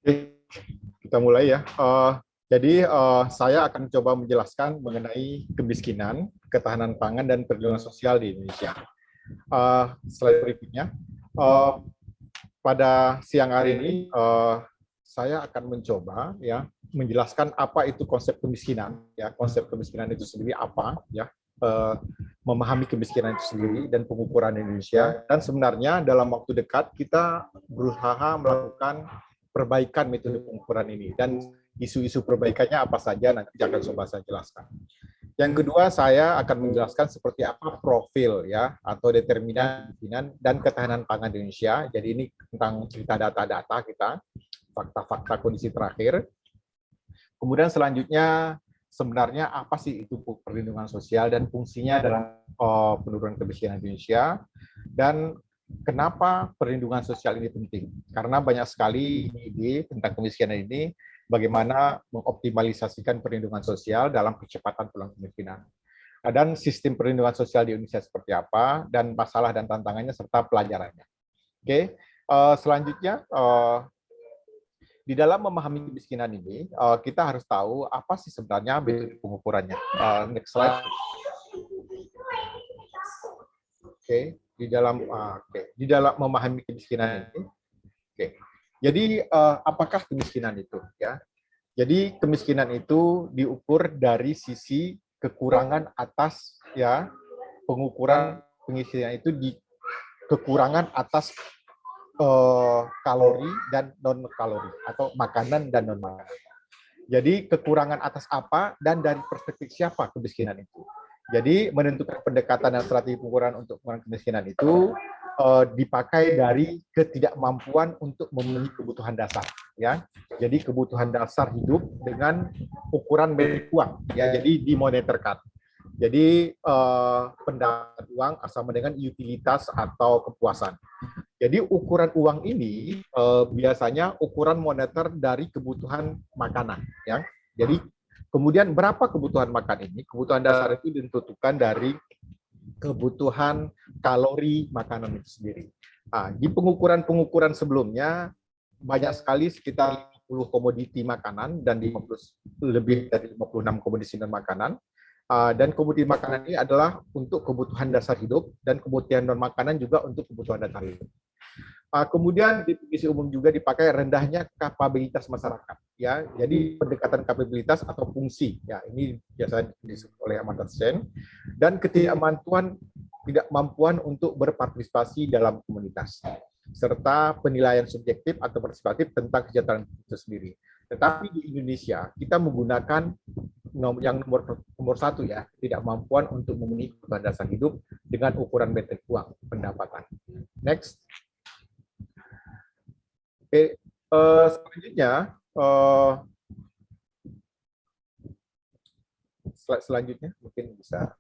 Oke, kita mulai ya. Jadi saya akan coba menjelaskan mengenai kemiskinan, ketahanan pangan, dan perlindungan sosial di Indonesia. Slide berikutnya. Uh, Pada siang hari ini, saya akan mencoba ya menjelaskan apa itu konsep kemiskinan. Ya, konsep kemiskinan itu sendiri apa? Ya, memahami kemiskinan itu sendiri dan pengukuran Indonesia. Dan sebenarnya dalam waktu dekat kita berusaha melakukan perbaikan metode pengukuran ini, dan isu-isu perbaikannya apa saja nanti akan coba saya jelaskan. Yang kedua, saya akan menjelaskan seperti apa profil ya atau determinan kemiskinan dan ketahanan pangan di Indonesia. Jadi ini tentang cerita data-data kita, fakta-fakta kondisi terakhir. Kemudian selanjutnya, sebenarnya apa sih itu perlindungan sosial dan fungsinya dalam penurunan kemiskinan di Indonesia, dan kenapa perlindungan sosial ini penting? Karena banyak sekali ide tentang kemiskinan ini, bagaimana mengoptimalisasikan perlindungan sosial dalam percepatan pulang kemiskinan. Dan sistem perlindungan sosial di Indonesia seperti apa, dan masalah dan tantangannya, serta pelajarannya. Oke, selanjutnya, di dalam memahami kemiskinan ini, kita harus tahu apa sih sebenarnya metode pengukurannya. Next slide. Oke, di dalam memahami kemiskinan ini, jadi apakah kemiskinan itu? Ya, jadi kemiskinan itu diukur dari sisi kekurangan atas, ya, pengukuran kemiskinan itu di kekurangan atas kalori dan non kalori, atau makanan dan non makanan. Jadi kekurangan atas apa dan dari perspektif siapa kemiskinan itu. Jadi menentukan pendekatan dan strategi pengukuran untuk pengurangan kemiskinan itu dipakai dari ketidakmampuan untuk memenuhi kebutuhan dasar, ya. Jadi kebutuhan dasar hidup dengan ukuran metrik uang, ya. Jadi dimoneterkan. Jadi pendapat uang sama dengan utilitas atau kepuasan. Jadi ukuran uang ini biasanya ukuran moneter dari kebutuhan makanan, ya. Jadi kemudian berapa kebutuhan makan ini? Kebutuhan dasar itu ditentukan dari kebutuhan kalori makanan itu sendiri. Nah, di pengukuran sebelumnya banyak sekali, sekitar 50 komoditi makanan dan 50, lebih dari 56 komoditi non makanan. Dan komoditi makanan ini adalah untuk kebutuhan dasar hidup, dan kebutuhan non makanan juga untuk kebutuhan dasar hidup. Kemudian di definisi umum juga dipakai rendahnya kapabilitas masyarakat, ya. Jadi pendekatan kapabilitas atau fungsi, ya, ini biasa disebut oleh Amartya Sen, dan ketidakmampuan untuk berpartisipasi dalam komunitas, serta penilaian subjektif atau partisipatif tentang kesejahteraan itu sendiri. Tetapi di Indonesia kita menggunakan yang nomor satu, ya, ketidakmampuan untuk memenuhi kebutuhan dasar hidup dengan ukuran metrik uang pendapatan. Next. Oke, selanjutnya, slide selanjutnya mungkin bisa.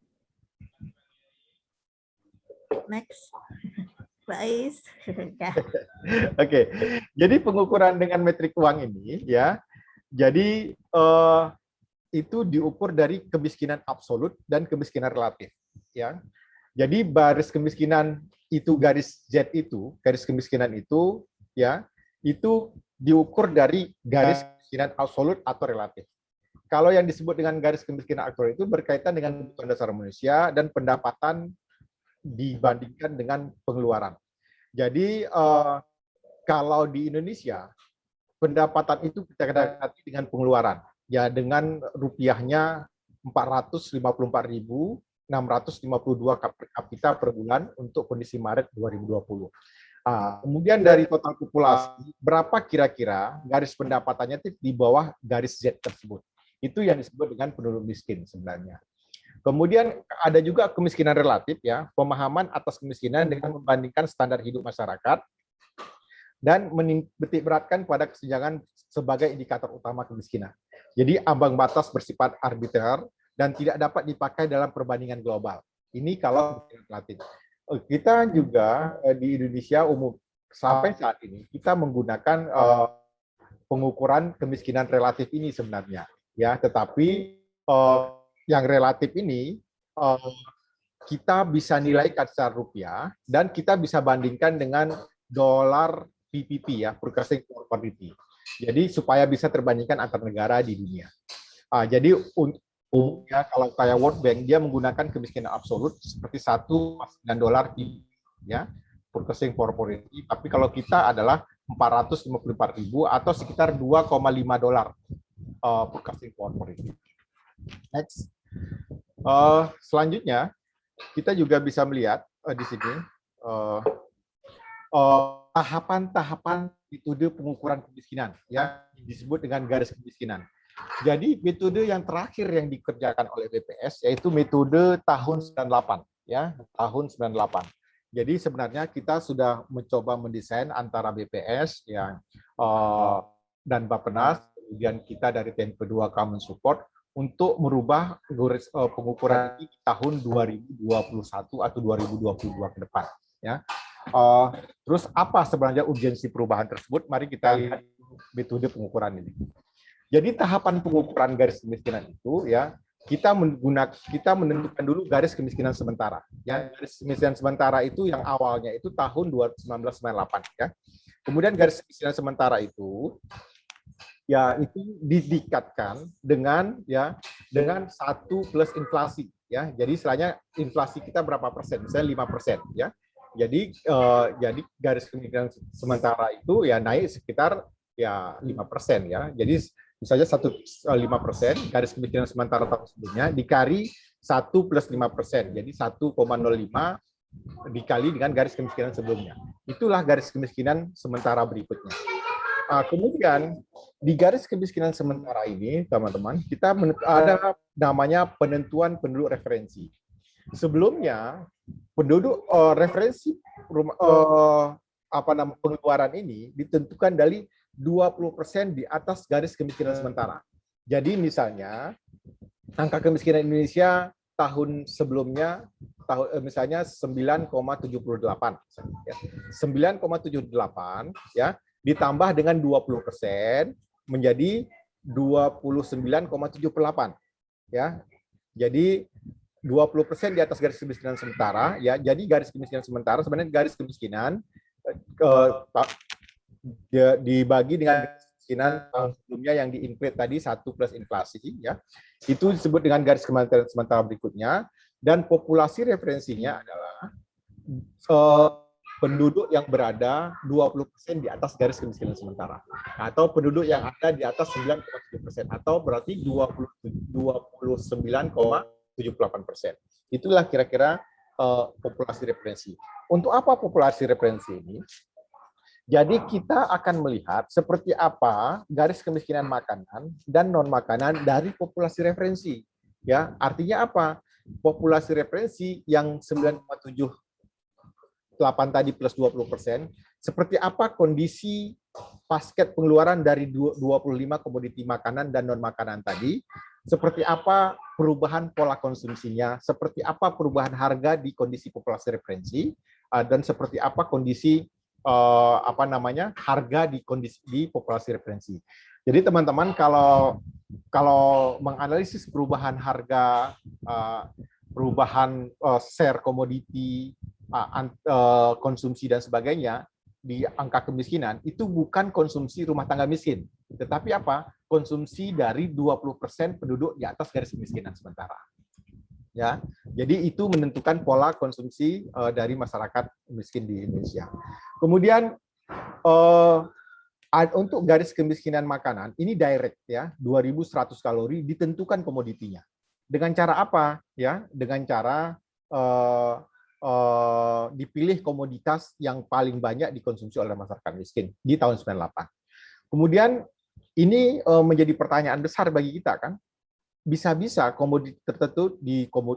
Next, Bais. Oke, jadi pengukuran dengan metrik uang ini, ya, jadi itu diukur dari kemiskinan absolut dan kemiskinan relatif, ya. Jadi baris kemiskinan itu, garis Z itu, garis kemiskinan itu, ya, itu diukur dari garis kemiskinan absolut atau relatif. Kalau yang disebut dengan garis kemiskinan absolut itu berkaitan dengan kebutuhan dasar manusia dan pendapatan dibandingkan dengan pengeluaran. Jadi kalau di Indonesia pendapatan itu kita dekati dengan pengeluaran, ya, dengan rupiahnya 454.652 per kapita per bulan untuk kondisi Maret 2020. Kemudian dari total populasi, berapa kira-kira garis pendapatannya di bawah garis Z tersebut? Itu yang disebut dengan penduduk miskin sebenarnya. Kemudian ada juga kemiskinan relatif, ya, pemahaman atas kemiskinan dengan membandingkan standar hidup masyarakat dan menitik beratkan pada kesenjangan sebagai indikator utama kemiskinan. Jadi ambang batas bersifat arbiter dan tidak dapat dipakai dalam perbandingan global. Ini kalau kemiskinan relatif. Kita juga di Indonesia umum sampai saat ini kita menggunakan pengukuran kemiskinan relatif ini sebenarnya, ya. Tetapi yang relatif ini kita bisa nilaikan secara rupiah dan kita bisa bandingkan dengan dolar PPP, ya, Purchasing Power Parity. Jadi supaya bisa terbandingkan antar negara di dunia. Jadi umumnya kalau kayak World Bank dia menggunakan kemiskinan absolut seperti $1,9 ya purchasing power parity. Tapi kalau kita adalah 454.000 atau sekitar $2,5 purchasing power parity. Next. Selanjutnya kita juga bisa melihat di sini tahapan-tahapan metode pengukuran kemiskinan ya disebut dengan garis kemiskinan. Jadi metode yang terakhir yang dikerjakan oleh BPS yaitu metode tahun 98 ya, tahun 98. Jadi sebenarnya kita sudah mencoba mendesain antara BPS yang dan Bappenas, kemudian kita dari TNP2 Common Support untuk merubah pengukuran ini di tahun 2021 atau 2022 ke depan ya. Terus apa sebenarnya urgensi perubahan tersebut? Mari kita lihat metode pengukuran ini. Jadi tahapan pengukuran garis kemiskinan itu ya kita menentukan dulu garis kemiskinan sementara. Ya, garis kemiskinan sementara itu yang awalnya itu tahun 1998 ya. Kemudian garis kemiskinan sementara itu ya itu didekatkan dengan 1 plus inflasi ya. Jadi istilahnya inflasi kita berapa persen? Misalnya 5% ya. Jadi garis kemiskinan sementara itu ya naik sekitar 5% ya. Jadi misalnya 5% garis kemiskinan sementara tahun sebelumnya dikali 1 plus 5%. Jadi 1,05 dikali dengan garis kemiskinan sebelumnya. Itulah garis kemiskinan sementara berikutnya. Kemudian di garis kemiskinan sementara ini, teman-teman, kita ada namanya penentuan penduduk referensi. Sebelumnya penduduk referensi pengeluaran ini ditentukan dari 20% di atas garis kemiskinan sementara. Jadi misalnya angka kemiskinan Indonesia tahun sebelumnya misalnya 9,78 ya. 9,78 ya ditambah dengan 20% menjadi 29,78 ya. Jadi 20% di atas garis kemiskinan sementara ya. Jadi garis kemiskinan sementara sebenarnya garis kemiskinan dibagi dengan kemiskinan tahun sebelumnya yang di-include tadi 1 plus inflasi ya. Itu disebut dengan garis kemiskinan sementara berikutnya dan populasi referensinya adalah penduduk yang berada 20% di atas garis kemiskinan sementara atau penduduk yang ada di atas 9,7% atau berarti 29,78%. Itulah kira-kira populasi referensi. Untuk apa populasi referensi ini? Jadi kita akan melihat seperti apa garis kemiskinan makanan dan non makanan dari populasi referensi. Ya, artinya apa? Populasi referensi yang 9,78 tadi plus 20%, seperti apa kondisi basket pengeluaran dari 25 komoditi makanan dan non makanan tadi, seperti apa perubahan pola konsumsinya, seperti apa perubahan harga di kondisi populasi referensi, dan seperti apa kondisi harga di populasi referensi. Jadi teman-teman kalau menganalisis perubahan harga, perubahan share komoditi, konsumsi dan sebagainya di angka kemiskinan itu bukan konsumsi rumah tangga miskin, tetapi apa? Konsumsi dari 20% penduduk di atas garis kemiskinan sementara. Ya, jadi itu menentukan pola konsumsi dari masyarakat miskin di Indonesia. Kemudian untuk garis kemiskinan makanan ini direct ya, 2.100 kalori ditentukan komoditinya. Dengan cara apa? Ya, dengan cara dipilih komoditas yang paling banyak dikonsumsi oleh masyarakat miskin di tahun 98. Kemudian ini menjadi pertanyaan besar bagi kita kan. Bisa-bisa komoditi tertentu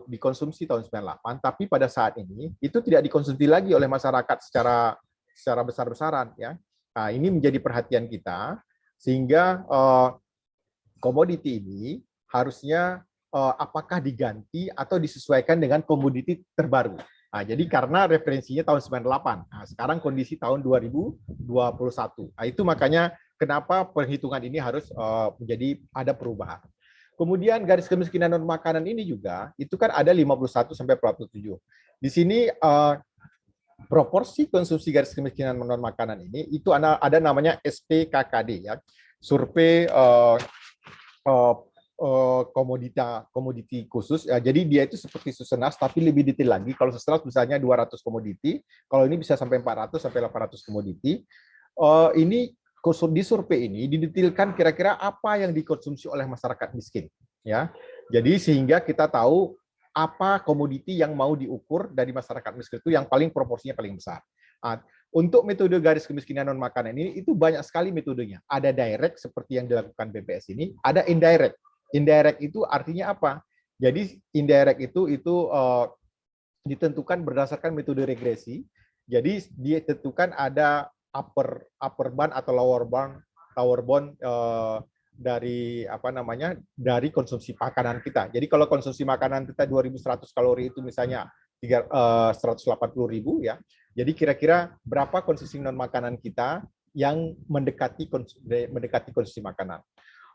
dikonsumsi tahun 98, tapi pada saat ini itu tidak dikonsumsi lagi oleh masyarakat secara besar-besaran ya. Nah, ini menjadi perhatian kita sehingga komoditi ini harusnya apakah diganti atau disesuaikan dengan komoditi terbaru. Nah, jadi karena referensinya tahun 98. Nah, sekarang kondisi tahun 2021. Nah, itu makanya kenapa perhitungan ini harus menjadi ada perubahan. Kemudian garis kemiskinan non makanan ini juga itu kan ada 51 sampai 47. Di sini proporsi konsumsi garis kemiskinan non makanan ini itu ada namanya SPKKD ya, survei komoditi khusus ya. Jadi dia itu seperti Susenas tapi lebih detail lagi. Kalau Susenas misalnya 200 komoditi, kalau ini bisa sampai 400 sampai 800 komoditi. Ini di survei ini didetailkan kira-kira apa yang dikonsumsi oleh masyarakat miskin ya. Jadi sehingga kita tahu apa komoditi yang mau diukur dari masyarakat miskin itu yang paling proporsinya paling besar. Untuk metode garis kemiskinan non makanan ini itu banyak sekali metodenya. Ada direct seperti yang dilakukan BPS ini, ada indirect. Indirect itu artinya apa? Jadi indirect itu ditentukan berdasarkan metode regresi. Jadi ditentukan ada upper bound atau lower bound dari dari konsumsi makanan kita. Jadi kalau konsumsi makanan kita 2.100 kalori itu misalnya 180.000 ya. Jadi kira-kira berapa konsumsi non makanan kita yang mendekati konsumsi makanan.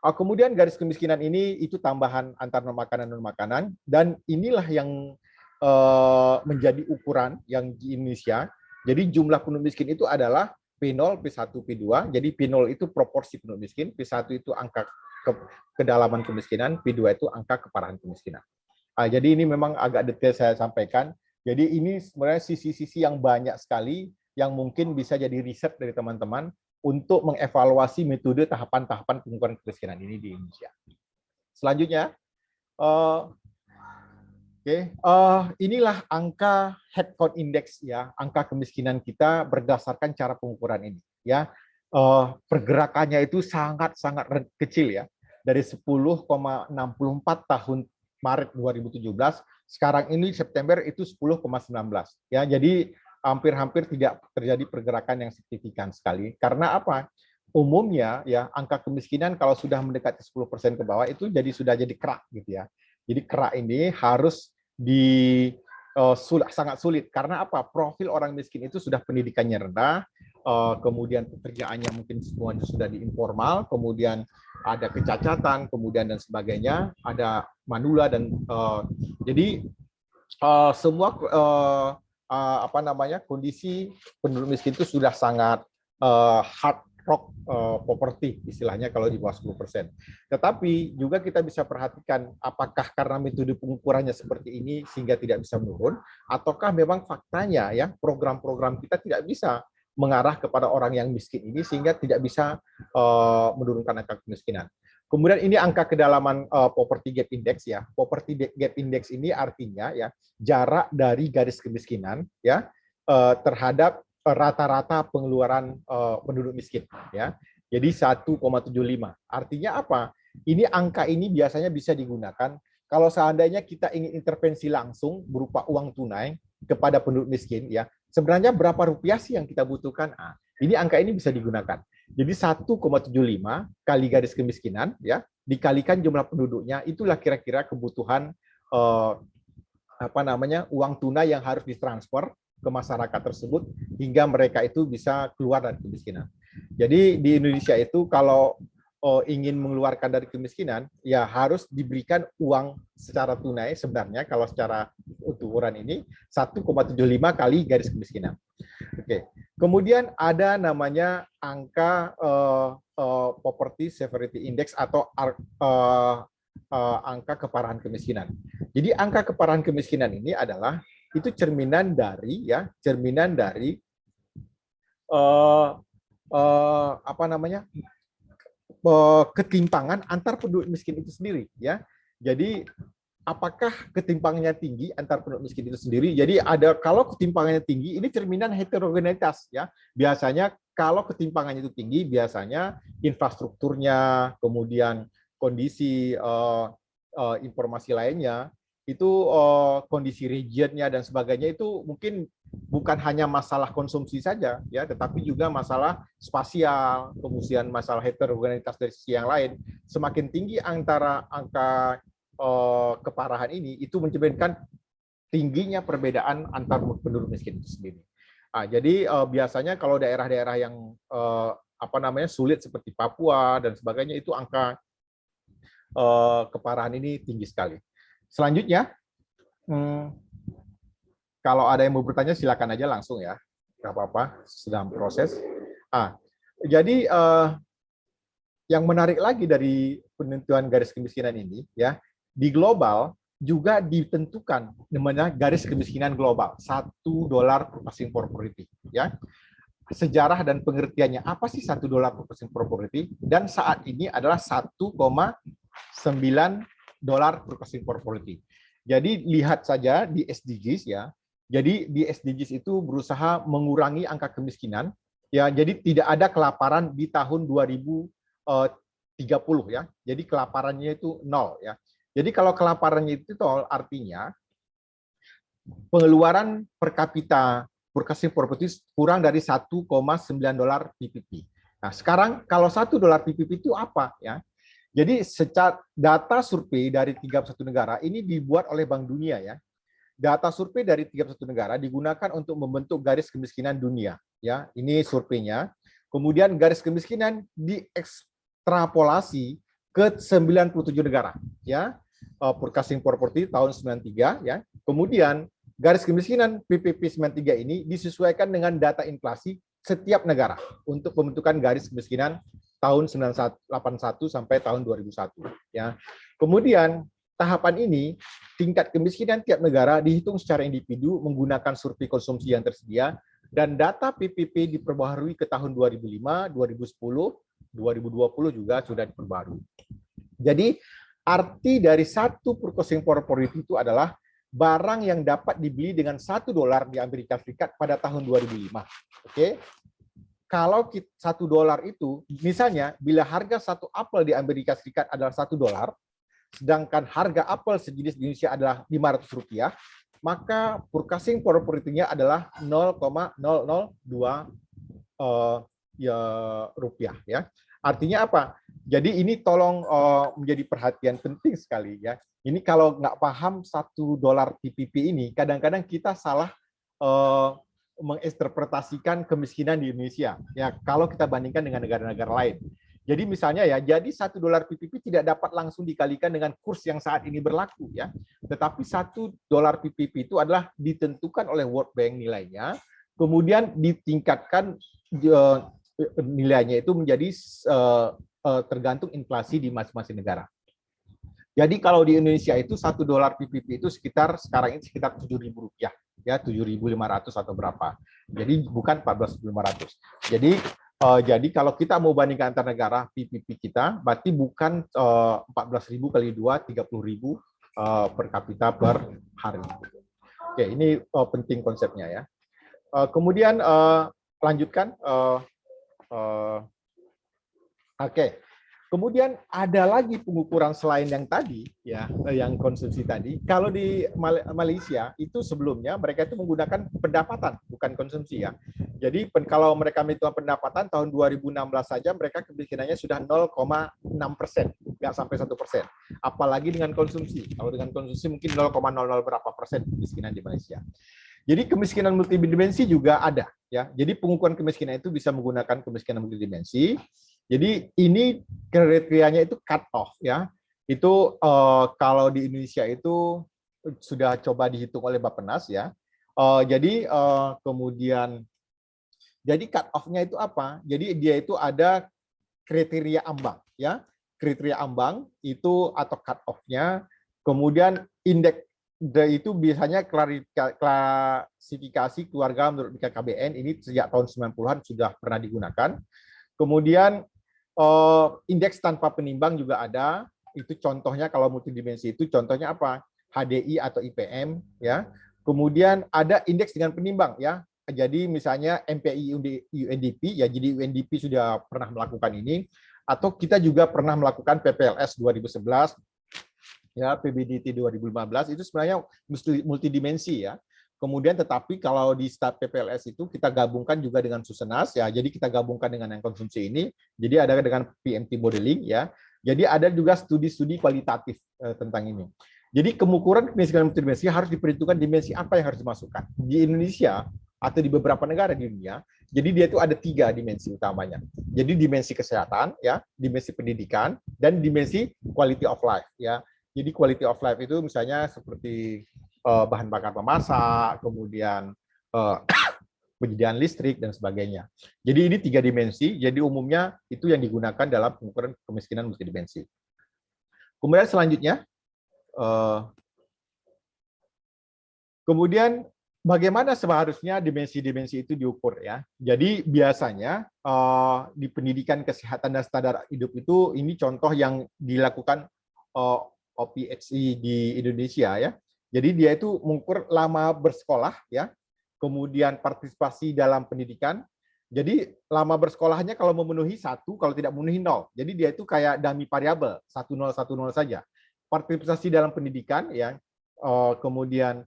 Kemudian garis kemiskinan ini itu tambahan antar non makanan dan inilah yang menjadi ukuran yang di Indonesia. Jadi jumlah penduduk miskin itu adalah P0, P1, P2. Jadi P0 itu proporsi penduduk miskin, P1 itu angka kedalaman kemiskinan, P2 itu angka keparahan kemiskinan. Jadi ini memang agak detail saya sampaikan. Jadi ini sebenarnya sisi-sisi yang banyak sekali yang mungkin bisa jadi riset dari teman-teman untuk mengevaluasi metode tahapan-tahapan pengukuran kemiskinan ini di Indonesia. Selanjutnya, inilah angka head count index ya, angka kemiskinan kita berdasarkan cara pengukuran ini ya. Pergerakannya itu sangat-sangat kecil ya. Dari 10,64 tahun Maret 2017, sekarang ini September itu 10,19 ya. Jadi hampir tidak terjadi pergerakan yang signifikan sekali. Karena apa? Umumnya ya angka kemiskinan kalau sudah mendekati 10% ke bawah itu sudah jadi kerak gitu ya. Jadi kerak ini harus sangat sulit. Karena apa? Profil orang miskin itu sudah pendidikannya rendah, kemudian pekerjaannya mungkin semuanya sudah di informal, kemudian ada kecacatan, kemudian dan sebagainya, ada manula dan jadi semua kondisi penduduk miskin itu sudah sangat hard rock poverty istilahnya kalau di bawah 10%. Tetapi juga kita bisa perhatikan apakah karena metode pengukurannya seperti ini sehingga tidak bisa menurun, ataukah memang faktanya ya program-program kita tidak bisa mengarah kepada orang yang miskin ini sehingga tidak bisa menurunkan angka kemiskinan. Kemudian ini angka kedalaman poverty gap index ya. Poverty gap index ini artinya ya jarak dari garis kemiskinan ya terhadap rata-rata pengeluaran penduduk miskin ya. Jadi 1,75. Artinya apa? Angka ini biasanya bisa digunakan kalau seandainya kita ingin intervensi langsung berupa uang tunai kepada penduduk miskin ya. Sebenarnya berapa rupiah sih yang kita butuhkan? Ini angka ini bisa digunakan. Jadi 1,75 kali garis kemiskinan ya dikalikan jumlah penduduknya, itulah kira-kira kebutuhan uang tunai yang harus ditransfer ke masyarakat tersebut hingga mereka itu bisa keluar dari kemiskinan. Jadi di Indonesia itu kalau ingin mengeluarkan dari kemiskinan ya harus diberikan uang secara tunai sebenarnya kalau secara ukuran ini 1,75 kali garis kemiskinan. Oke. Kemudian ada namanya angka poverty severity index atau angka keparahan kemiskinan. Jadi angka keparahan kemiskinan ini adalah itu cerminan dari ketimpangan antar penduduk miskin itu sendiri ya. Jadi apakah ketimpangannya tinggi antar penduduk miskin itu sendiri? Jadi kalau ketimpangannya tinggi ini cerminan heterogenitas ya. Biasanya kalau ketimpangannya itu tinggi biasanya infrastrukturnya, kemudian kondisi informasi lainnya itu kondisi regionnya dan sebagainya itu mungkin bukan hanya masalah konsumsi saja ya, tetapi juga masalah spasial, kemudian masalah heterogenitas dari sisi yang lain. Semakin tinggi antara angka keparahan ini itu mencerminkan tingginya perbedaan antar penduduk miskin itu sendiri. Jadi biasanya kalau daerah-daerah yang sulit seperti Papua dan sebagainya itu angka keparahan ini tinggi sekali. Selanjutnya, Kalau ada yang mau bertanya silakan aja langsung ya, nggak apa-apa, sedang proses. Jadi yang menarik lagi dari penentuan garis kemiskinan ini, ya, di global juga ditentukan namanya garis kemiskinan global, $1 per passing property, ya. Sejarah dan pengertiannya apa sih $1 per passing property, dan saat ini adalah $1,9 per passing property. Jadi lihat saja di SDGs ya. Jadi di SDGs itu berusaha mengurangi angka kemiskinan ya. Jadi tidak ada kelaparan di tahun 2030 ya. Jadi kelaparannya itu 0 ya. Jadi kalau kelaparannya itu 0 artinya pengeluaran per kapita Purchasing Properties kurang dari $1,9 PPP. Nah, sekarang kalau $1 PPP itu apa ya? Jadi secara data survei dari 31 negara ini dibuat oleh Bank Dunia ya. Data survei dari 31 negara digunakan untuk membentuk garis kemiskinan dunia ya. Ini surveinya. Kemudian garis kemiskinan diekstrapolasi ke 97 negara ya. Purchasing Property tahun 93 ya. Kemudian garis kemiskinan PPP 93 ini disesuaikan dengan data inflasi setiap negara untuk pembentukan garis kemiskinan tahun 1981 sampai tahun 2001 ya. Kemudian tahapan ini tingkat kemiskinan tiap negara dihitung secara individu menggunakan survei konsumsi yang tersedia dan data PPP diperbaharui ke tahun 2005, 2010, 2020 juga sudah diperbaharui. Jadi arti dari satu purchasing property itu adalah barang yang dapat dibeli dengan $1 di Amerika Serikat pada tahun 2005. Oke. Kalau $1 itu, misalnya bila harga satu apel di Amerika Serikat adalah $1, sedangkan harga apel sejenis di Indonesia adalah Rp500, maka purchasing property-nya adalah 0,002 rupiah ya. Artinya apa? Jadi ini tolong menjadi perhatian penting sekali ya. Ini kalau nggak paham $1 PPP ini, kadang-kadang kita salah menginterpretasikan kemiskinan di Indonesia. Ya, kalau kita bandingkan dengan negara-negara lain. Jadi misalnya ya, jadi $1 PPP tidak dapat langsung dikalikan dengan kurs yang saat ini berlaku ya. Tetapi $1 PPP itu adalah ditentukan oleh World Bank nilainya, kemudian ditingkatkan nilainya itu menjadi tergantung inflasi di masing-masing negara. Jadi kalau di Indonesia itu $1 PPP itu sekarang ini sekitar Rp7.000 ya, 7.500 atau berapa. Jadi bukan 14.500. Jadi kalau kita mau bandingkan antar negara PPP kita, berarti bukan 14.000 kali 2, 30.000 per kapita per hari. Oke, ini penting konsepnya ya. Kemudian lanjutkan. Oke. Kemudian ada lagi pengukuran selain yang tadi, ya, yang konsumsi tadi. Kalau di Malaysia itu sebelumnya mereka itu menggunakan pendapatan, bukan konsumsi ya. Jadi kalau mereka menghitung pendapatan tahun 2016 saja mereka kemiskinannya sudah 0,6%, nggak sampai 1%. Apalagi dengan konsumsi. Kalau dengan konsumsi mungkin 0,00 berapa persen kemiskinan di Malaysia. Jadi kemiskinan multidimensi juga ada, ya. Jadi pengukuran kemiskinan itu bisa menggunakan kemiskinan multidimensi. Jadi ini kriterianya itu cut off ya. Itu kalau di Indonesia itu sudah coba dihitung oleh Bappenas ya. Kemudian jadi cut off-nya itu apa? Jadi dia itu ada kriteria ambang ya. Kriteria ambang itu atau cut off-nya. Kemudian indeks itu biasanya klasifikasi keluarga menurut BKKBN ini sejak tahun 90-an sudah pernah digunakan. Kemudian indeks tanpa penimbang juga ada. Itu contohnya kalau multidimensi itu contohnya apa? HDI atau IPM ya. Kemudian ada indeks dengan penimbang ya. Jadi misalnya MPI UNDP ya, jadi UNDP sudah pernah melakukan ini, atau kita juga pernah melakukan PPLS 2011 ya, PBDT 2015 itu sebenarnya multidimensi ya. Kemudian tetapi kalau di start PPLS itu kita gabungkan juga dengan Susenas ya. Jadi kita gabungkan dengan yang konsumsi ini. Jadi ada dengan PMT modeling ya. Jadi ada juga studi-studi kualitatif tentang ini. Jadi pengukuran kemiskinan multidimensi harus diperhitungkan dimensi apa yang harus dimasukkan. Di Indonesia atau di beberapa negara di dunia, jadi dia itu ada 3 dimensi utamanya. Jadi dimensi kesehatan ya, dimensi pendidikan, dan dimensi quality of life ya. Jadi quality of life itu misalnya seperti bahan bakar memasak, kemudian penyediaan listrik, dan sebagainya. Jadi ini 3 dimensi, jadi umumnya itu yang digunakan dalam pengukuran kemiskinan multidimensi. Kemudian selanjutnya, kemudian bagaimana seharusnya dimensi-dimensi itu diukur ya. Jadi biasanya di pendidikan kesehatan dan standar hidup itu ini contoh yang dilakukan OPHI di Indonesia ya. Jadi dia itu mengukur lama bersekolah ya, kemudian partisipasi dalam pendidikan. Jadi lama bersekolahnya kalau memenuhi 1, kalau tidak memenuhi 0. Jadi dia itu kayak dummy variabel 1010 saja. Partisipasi dalam pendidikan ya, kemudian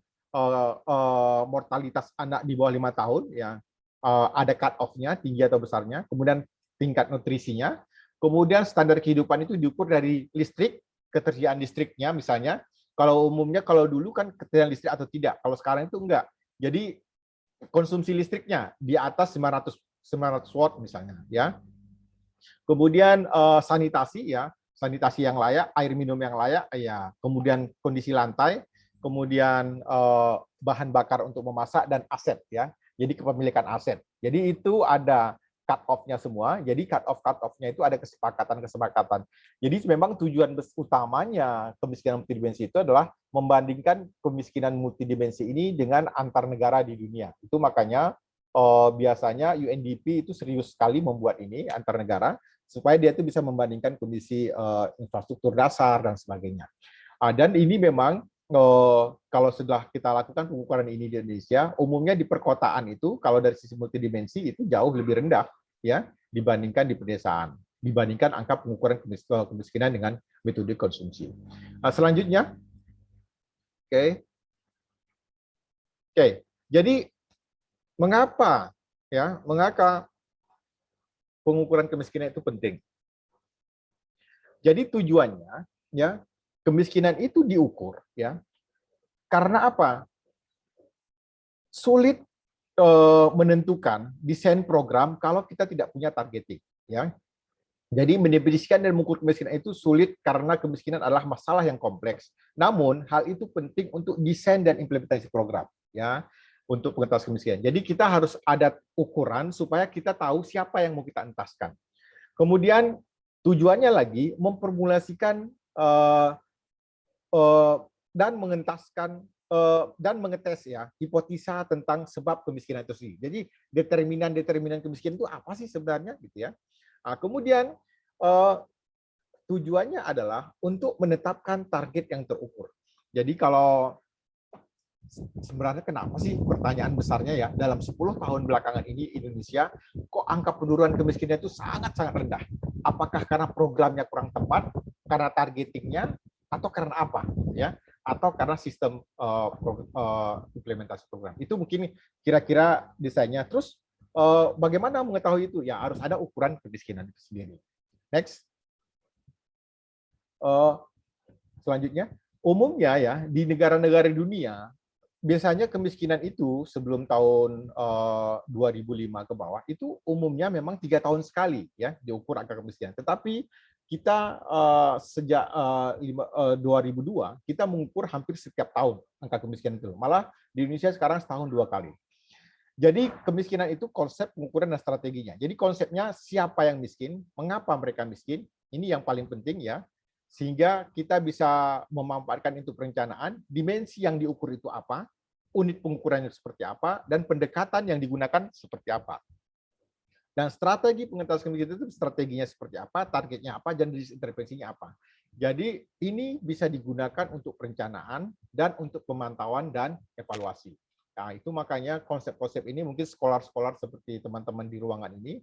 mortalitas anak di bawah 5 tahun ya, ada cut off-nya tinggi atau besarnya, kemudian tingkat nutrisinya, kemudian standar kehidupan itu diukur dari listrik, ketersediaan listriknya misalnya. Kalau umumnya kalau dulu kan ketersediaan listrik atau tidak, kalau sekarang itu enggak. Jadi konsumsi listriknya di atas 900 watt misalnya ya. Kemudian sanitasi ya, sanitasi yang layak, air minum yang layak ya, kemudian kondisi lantai, kemudian bahan bakar untuk memasak, dan aset ya. Jadi kepemilikan aset. Jadi itu ada cut off-nya semua. Jadi cut off-nya itu ada kesepakatan. Jadi memang tujuan utamanya kemiskinan multidimensi itu adalah membandingkan kemiskinan multidimensi ini dengan antar negara di dunia. Itu makanya biasanya UNDP itu serius sekali membuat ini antar negara supaya dia itu bisa membandingkan kondisi infrastruktur dasar dan sebagainya. Dan ini memang kalau sudah kita lakukan pengukuran ini di Indonesia, umumnya di perkotaan itu kalau dari sisi multidimensi itu jauh lebih rendah ya dibandingkan di pedesaan, dibandingkan angka pengukuran kemiskinan dengan metode konsumsi. Selanjutnya, oke. Jadi mengapa pengukuran kemiskinan itu penting? Jadi tujuannya ya, kemiskinan itu diukur ya. Karena apa? Sulit menentukan desain program kalau kita tidak punya targeting ya. Jadi mendefinisikan dan mengukur kemiskinan itu sulit karena kemiskinan adalah masalah yang kompleks. Namun hal itu penting untuk desain dan implementasi program ya, untuk pengentasan kemiskinan. Jadi kita harus ada ukuran supaya kita tahu siapa yang mau kita entaskan. Kemudian tujuannya lagi memformulasikan dan mengentaskan dan mengetes ya hipotesa tentang sebab kemiskinan itu sendiri. Jadi determinan kemiskinan itu apa sih sebenarnya gitu ya. Kemudian tujuannya adalah untuk menetapkan target yang terukur. Jadi kalau sebenarnya kenapa sih pertanyaan besarnya ya dalam 10 tahun belakangan ini Indonesia kok angka penurunan kemiskinan itu sangat-sangat rendah. Apakah karena programnya kurang tepat, karena targetingnya, atau karena apa ya? Atau karena sistem implementasi program. Itu mungkin kira-kira desainnya. Terus bagaimana mengetahui itu? Ya harus ada ukuran kemiskinan itu sendiri. Next. Selanjutnya, umumnya ya di negara-negara dunia biasanya kemiskinan itu sebelum tahun 2005 ke bawah itu umumnya memang 3 tahun sekali ya diukur angka kemiskinan. Tetapi kita sejak 2002 kita mengukur hampir setiap tahun angka kemiskinan itu. Malah di Indonesia sekarang setahun 2 kali. Jadi kemiskinan itu konsep pengukuran dan strateginya. Jadi konsepnya siapa yang miskin, mengapa mereka miskin, ini yang paling penting ya. Sehingga kita bisa memanfaatkan itu perencanaan, dimensi yang diukur itu apa, unit pengukurannya seperti apa, dan pendekatan yang digunakan seperti apa. Dan strategi pengentasan kemiskinan itu strateginya seperti apa, targetnya apa, dan intervensinya apa. Jadi ini bisa digunakan untuk perencanaan dan untuk pemantauan dan evaluasi. Nah, itu makanya konsep-konsep ini mungkin sekolah-sekolah seperti teman-teman di ruangan ini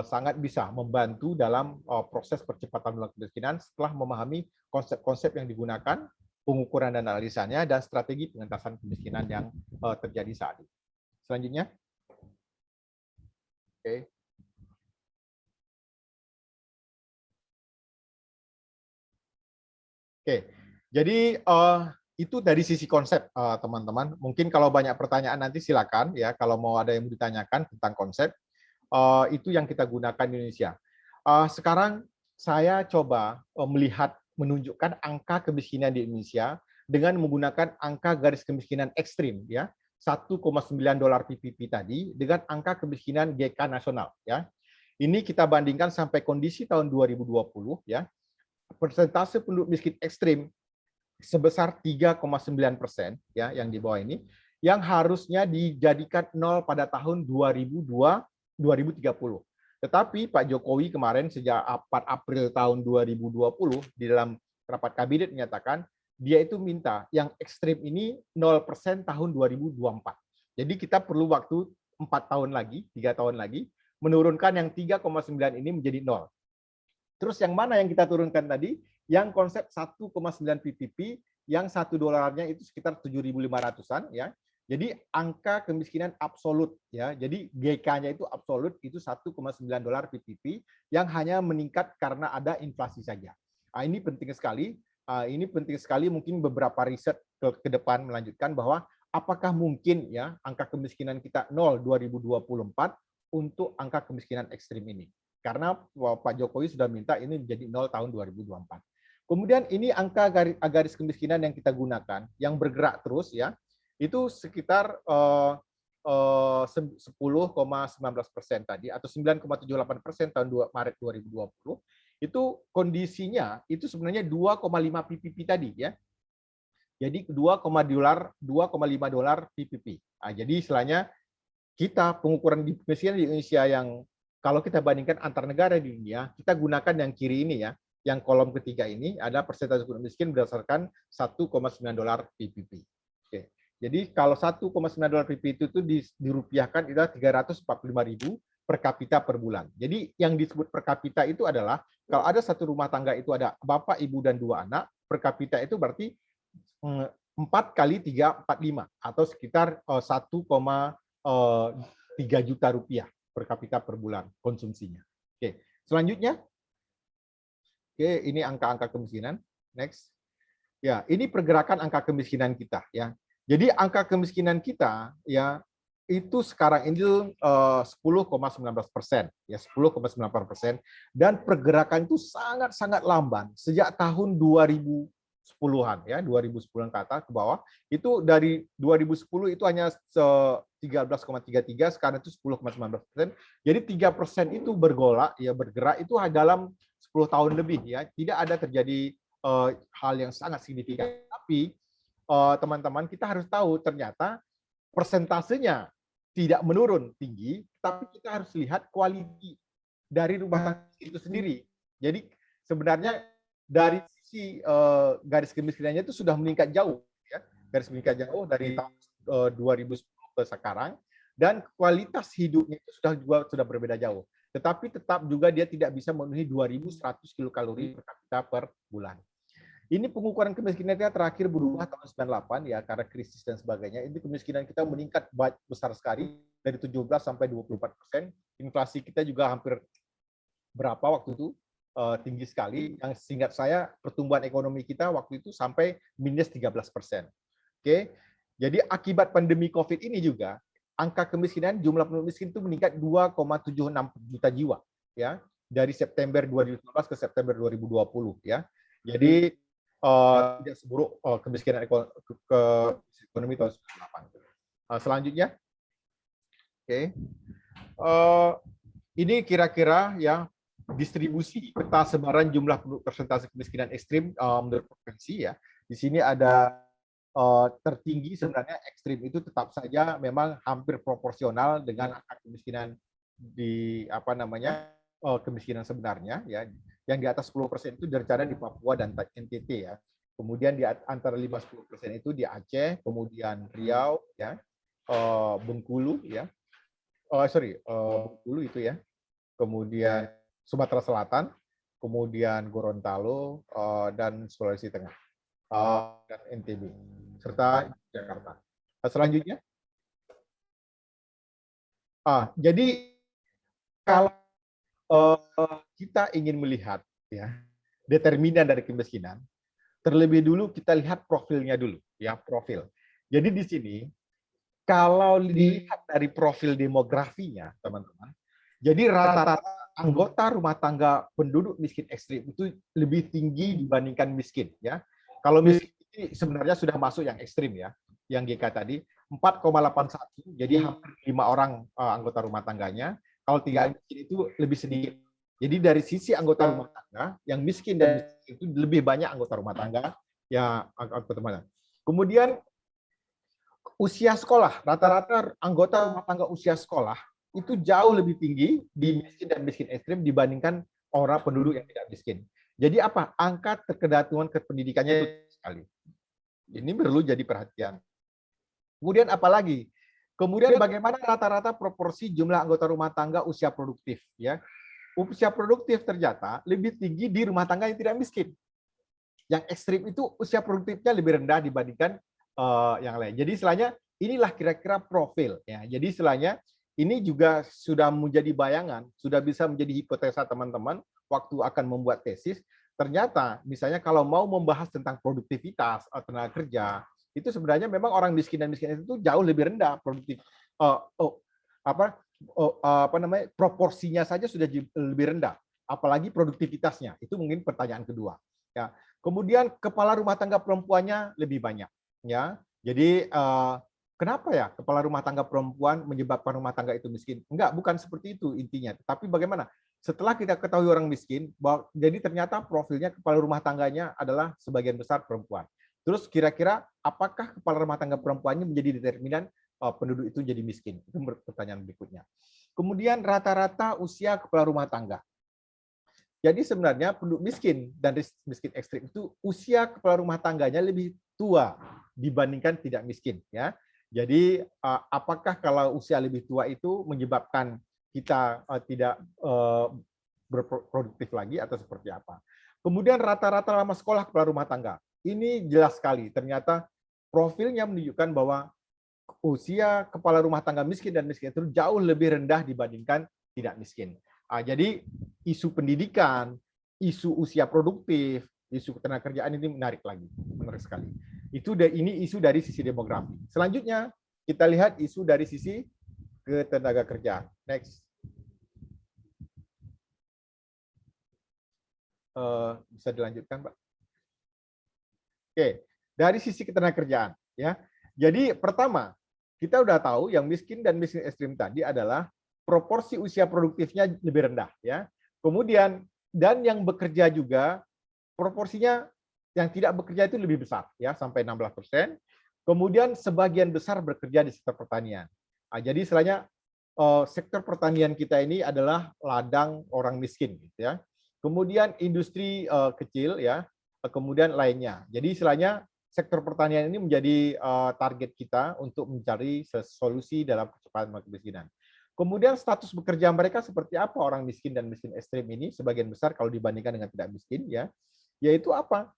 sangat bisa membantu dalam proses percepatan penanggulangan kemiskinan setelah memahami konsep-konsep yang digunakan, pengukuran dan analisanya, dan strategi pengentasan kemiskinan yang terjadi saat ini. Selanjutnya. Oke. Jadi itu dari sisi konsep, teman-teman. Mungkin kalau banyak pertanyaan nanti silakan ya, kalau mau ada yang mau ditanyakan tentang konsep, itu yang kita gunakan di Indonesia. Sekarang saya coba menunjukkan angka kemiskinan di Indonesia dengan menggunakan angka garis kemiskinan ekstrim ya, 1,9 dolar PPP tadi dengan angka kemiskinan GK nasional ya. Ini kita bandingkan sampai kondisi tahun 2020 ya. Persentase penduduk miskin ekstrim sebesar 3,9% ya yang di bawah ini, yang harusnya dijadikan nol pada tahun 2030. Tetapi Pak Jokowi kemarin sejak 4 April tahun 2020 di dalam rapat kabinet menyatakan dia itu minta yang ekstrim ini 0% tahun 2024. Jadi kita perlu waktu 4 tahun lagi, 3 tahun lagi, menurunkan yang 3,9 ini menjadi 0. Terus yang mana yang kita turunkan tadi? Yang konsep 1,9 PPP, yang 1 dolarnya itu sekitar 7.500-an ya. Jadi angka kemiskinan absolut ya. Jadi GK-nya itu absolut itu 1,9 dolar PPP yang hanya meningkat karena ada inflasi saja. Ini penting sekali. Ini penting sekali, mungkin beberapa riset ke depan melanjutkan bahwa apakah mungkin ya angka kemiskinan kita 0 2024 untuk angka kemiskinan ekstrim ini. Karena Pak Jokowi sudah minta ini menjadi 0 tahun 2024. Kemudian ini angka garis kemiskinan yang kita gunakan, yang bergerak terus ya, itu sekitar 10,19% tadi atau 9,78% tahun Maret 2020. Itu kondisinya itu sebenarnya 2,5 PPP tadi ya. Jadi 2,5 dolar PPP. Jadi istilahnya kita pengukuran kemiskinan di Indonesia yang kalau kita bandingkan antar negara di dunia, kita gunakan yang kiri ini ya. Yang kolom ketiga ini ada persentase penduduk miskin berdasarkan 1,9 dolar PPP. Oke. Jadi kalau 1,9 dolar PPP itu dirupiahkan itu adalah 345.000 per kapita per bulan. Jadi yang disebut per kapita itu adalah kalau ada satu rumah tangga itu ada bapak, ibu, dan 2 anak, per kapita itu berarti 4 kali 3, 45 atau sekitar 1,3 juta rupiah per kapita per bulan konsumsinya. Oke, selanjutnya. Oke, ini angka-angka kemiskinan. Next. Ya, ini pergerakan angka kemiskinan kita ya. Jadi angka kemiskinan kita ya itu sekarang ini 10,19% ya, 10,98%, dan pergerakan itu sangat-sangat lamban sejak tahun 2010-an ya, 2010-an ke atas ke bawah. Itu dari 2010 itu hanya 13,33, sekarang itu 10,19%. Jadi 3% itu bergolak ya, bergerak itu dalam 10 tahun lebih ya. Tidak ada terjadi hal yang sangat signifikan. Tapi teman-teman, kita harus tahu ternyata persentasenya tidak menurun tinggi, tapi kita harus lihat kualitas dari rumah tangga itu sendiri. Jadi sebenarnya dari sisi garis kemiskinannya itu sudah meningkat jauh ya. Garis meningkat jauh dari tahun 2010 ke sekarang, dan kualitas hidupnya itu sudah berbeda jauh. Tetapi tetap juga dia tidak bisa memenuhi 2.100 kilokalori per kapita per bulan. Ini pengukuran kemiskinan kita terakhir berubah tahun 98 ya, karena krisis dan sebagainya. Ini kemiskinan kita meningkat besar sekali dari 17 sampai 24%. Inflasi kita juga hampir berapa waktu itu tinggi sekali. Yang seingat saya pertumbuhan ekonomi kita waktu itu sampai minus 13%. Oke. Jadi akibat pandemi Covid ini juga angka kemiskinan, jumlah penduduk miskin itu meningkat 2,76 juta jiwa ya, dari September 2019 ke September 2020 ya. Jadi tidak seburuk kemiskinan ekonomi tahun 98. Selanjutnya, oke, ini kira-kira ya distribusi peta sebaran jumlah persentase kemiskinan ekstrim menurut provinsi ya. Di sini ada tertinggi sebenarnya ekstrim itu tetap saja memang hampir proporsional dengan angka kemiskinan di kemiskinan sebenarnya ya. Yang di atas 10% itu rencana di Papua dan NTT ya. Kemudian di antara 5-10% itu di Aceh, kemudian Riau ya, Bengkulu ya. Bengkulu itu ya. Kemudian Sumatera Selatan, kemudian Gorontalo dan Sulawesi Tengah. Dan NTB serta Jakarta. Selanjutnya. Jadi kalau kita ingin melihat ya determinan dari kemiskinan, terlebih dulu kita lihat profilnya dulu ya, profil. Jadi di sini kalau dilihat dari profil demografinya teman-teman, jadi rata-rata anggota rumah tangga penduduk miskin ekstrim itu lebih tinggi dibandingkan miskin ya. Kalau miskin ini sebenarnya sudah masuk yang ekstrim ya, yang GK tadi 4,81, jadi hampir 5 orang anggota rumah tangganya. Kalau 3 miskin itu lebih sedikit. Jadi dari sisi anggota rumah tangga, yang miskin dan miskin itu lebih banyak anggota rumah tangga ya anggota rumah tangga. Kemudian usia sekolah, rata-rata anggota rumah tangga usia sekolah itu jauh lebih tinggi di miskin dan miskin ekstrim dibandingkan orang penduduk yang tidak miskin. Jadi apa? Angka ketergantungan ke pendidikannya itu sekali. Ini perlu jadi perhatian. Kemudian apalagi? Kemudian bagaimana rata-rata proporsi jumlah anggota rumah tangga usia produktif ya? Usia produktif ternyata lebih tinggi di rumah tangga yang tidak miskin. Yang ekstrim itu usia produktifnya lebih rendah dibandingkan yang lain. Jadi istilahnya inilah kira-kira profil ya. Jadi istilahnya ini juga sudah menjadi bayangan, sudah bisa menjadi hipotesa teman-teman waktu akan membuat tesis. Ternyata misalnya kalau mau membahas tentang produktivitas tenaga kerja, itu sebenarnya memang orang miskin dan miskin itu jauh lebih rendah produktif proporsinya saja sudah lebih rendah, apalagi produktivitasnya. Itu mungkin pertanyaan kedua. Ya. Kemudian kepala rumah tangga perempuannya lebih banyak. Ya, jadi kenapa ya kepala rumah tangga perempuan menyebabkan rumah tangga itu miskin? Enggak, bukan seperti itu intinya. Tapi bagaimana? Setelah kita ketahui orang miskin, jadi ternyata profilnya kepala rumah tangganya adalah sebagian besar perempuan. Terus kira-kira apakah kepala rumah tangga perempuannya menjadi determinan penduduk itu jadi miskin? Itu pertanyaan berikutnya. Kemudian rata-rata usia kepala rumah tangga. Jadi sebenarnya penduduk miskin dan miskin ekstrim itu usia kepala rumah tangganya lebih tua dibandingkan tidak miskin ya. Jadi apakah kalau usia lebih tua itu menyebabkan kita tidak berproduktif lagi atau seperti apa? Kemudian rata-rata lama sekolah kepala rumah tangga. Ini jelas sekali ternyata profilnya menunjukkan bahwa usia kepala rumah tangga miskin dan miskin itu jauh lebih rendah dibandingkan tidak miskin. Jadi isu pendidikan, isu usia produktif, isu ketenagakerjaan ini menarik sekali. Ini isu dari sisi demografi. Selanjutnya kita lihat isu dari sisi ketenagakerjaan. Next. Bisa dilanjutkan, Pak? Oke, dari sisi ketenagakerjaan ya. Jadi pertama, kita udah tahu yang miskin dan miskin ekstrim tadi adalah proporsi usia produktifnya lebih rendah ya. Kemudian dan yang bekerja juga proporsinya yang tidak bekerja itu lebih besar ya, sampai 16%. Kemudian sebagian besar bekerja di sektor pertanian. Jadi istilahnya sektor pertanian kita ini adalah ladang orang miskin gitu ya. Kemudian industri kecil ya, kemudian lainnya. Jadi istilahnya sektor pertanian ini menjadi target kita untuk mencari solusi dalam percepatan kemiskinan. Kemudian status bekerja mereka seperti apa orang miskin dan miskin ekstrim ini sebagian besar kalau dibandingkan dengan tidak miskin ya, yaitu apa?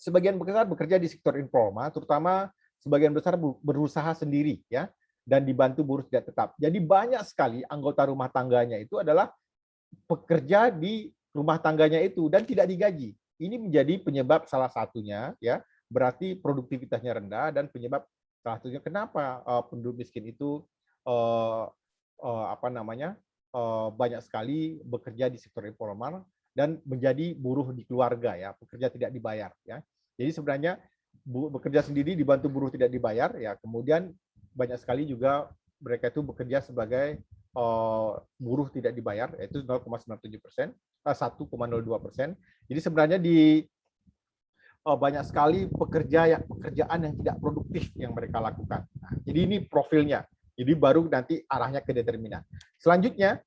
Sebagian besar bekerja di sektor informal, terutama sebagian besar berusaha sendiri ya dan dibantu buruh tidak tetap. Jadi banyak sekali anggota rumah tangganya itu adalah pekerja di rumah tangganya itu dan tidak digaji. Ini menjadi penyebab salah satunya ya, berarti produktivitasnya rendah dan penyebab salah satunya kenapa penduduk miskin itu banyak sekali bekerja di sektor informal dan menjadi buruh di keluarga ya, pekerja tidak dibayar ya. Jadi sebenarnya bekerja sendiri dibantu buruh tidak dibayar ya, kemudian banyak sekali juga mereka itu bekerja sebagai buruh tidak dibayar, yaitu 0,97%, 1,02%. Jadi sebenarnya di banyak sekali pekerjaan yang tidak produktif yang mereka lakukan. Nah, jadi ini profilnya. Jadi baru nanti arahnya ke determinan. Selanjutnya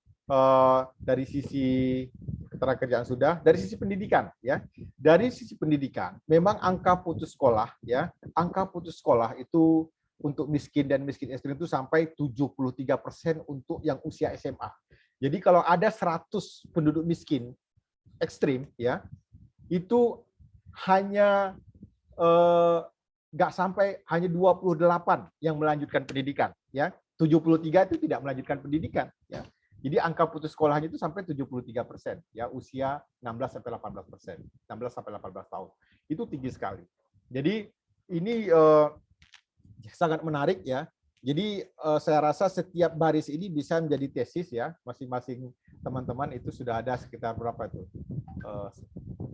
dari sisi ketenagakerjaan sudah, dari sisi pendidikan ya. Dari sisi pendidikan, memang angka putus sekolah ya, angka putus sekolah itu untuk miskin dan miskin ekstrim itu sampai 73% untuk yang usia SMA. Jadi kalau ada 100 penduduk miskin ekstrim ya, itu hanya nggak sampai hanya 28 yang melanjutkan pendidikan ya, 73 itu tidak melanjutkan pendidikan ya. Jadi angka putus sekolahnya itu sampai 73% ya, usia 16 sampai 18%, 16 sampai 18 tahun. Itu tinggi sekali. Jadi ini sangat menarik ya. Jadi saya rasa setiap baris ini bisa menjadi tesis ya, masing-masing teman-teman itu sudah ada sekitar berapa itu?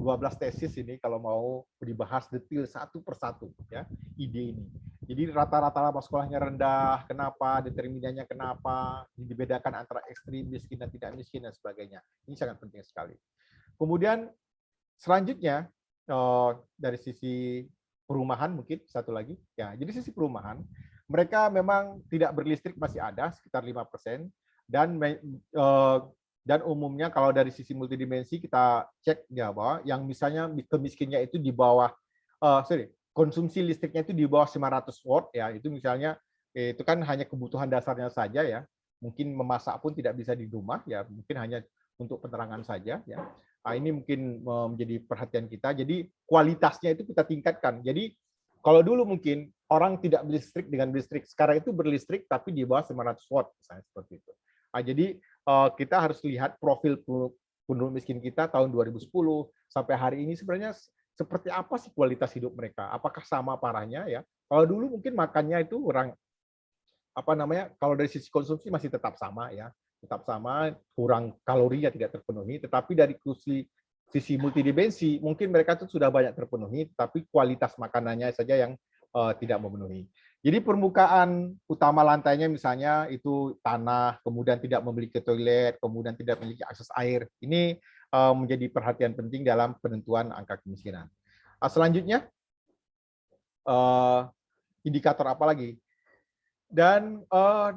12 tesis ini kalau mau dibahas detail satu persatu ya ide ini. Jadi rata-rata laba sekolahnya rendah, kenapa, determinannya kenapa, dibedakan antara ekstrim miskin dan tidak miskin dan sebagainya. Ini sangat penting sekali. Kemudian selanjutnya dari sisi perumahan mungkin satu lagi ya. Jadi sisi perumahan mereka memang tidak berlistrik masih ada sekitar 5% dan umumnya kalau dari sisi multidimensi kita cek ya bahwa yang misalnya kemiskinnya itu di bawah konsumsi listriknya itu di bawah 500 watt ya, itu misalnya itu kan hanya kebutuhan dasarnya saja ya. Mungkin memasak pun tidak bisa di rumah ya, mungkin hanya untuk penerangan saja ya. Nah, ini mungkin menjadi perhatian kita. Jadi kualitasnya itu kita tingkatkan. Jadi kalau dulu mungkin orang tidak berlistrik dengan listrik, sekarang itu berlistrik tapi di bawah 500 watt misalnya seperti itu. Nah, jadi kita harus lihat profil penduduk miskin kita tahun 2010 sampai hari ini sebenarnya seperti apa sih kualitas hidup mereka? Apakah sama parahnya ya? Kalau dulu mungkin makannya itu kurang kalau dari sisi konsumsi masih tetap sama ya, tetap sama, kurang kalorinya tidak terpenuhi, tetapi dari sisi multidimensi mungkin mereka itu sudah banyak terpenuhi, tapi kualitas makanannya saja yang tidak memenuhi. Jadi permukaan utama lantainya misalnya itu tanah, kemudian tidak memiliki toilet, kemudian tidak memiliki akses air. Ini menjadi perhatian penting dalam penentuan angka kemiskinan. Selanjutnya, indikator apa lagi? Dan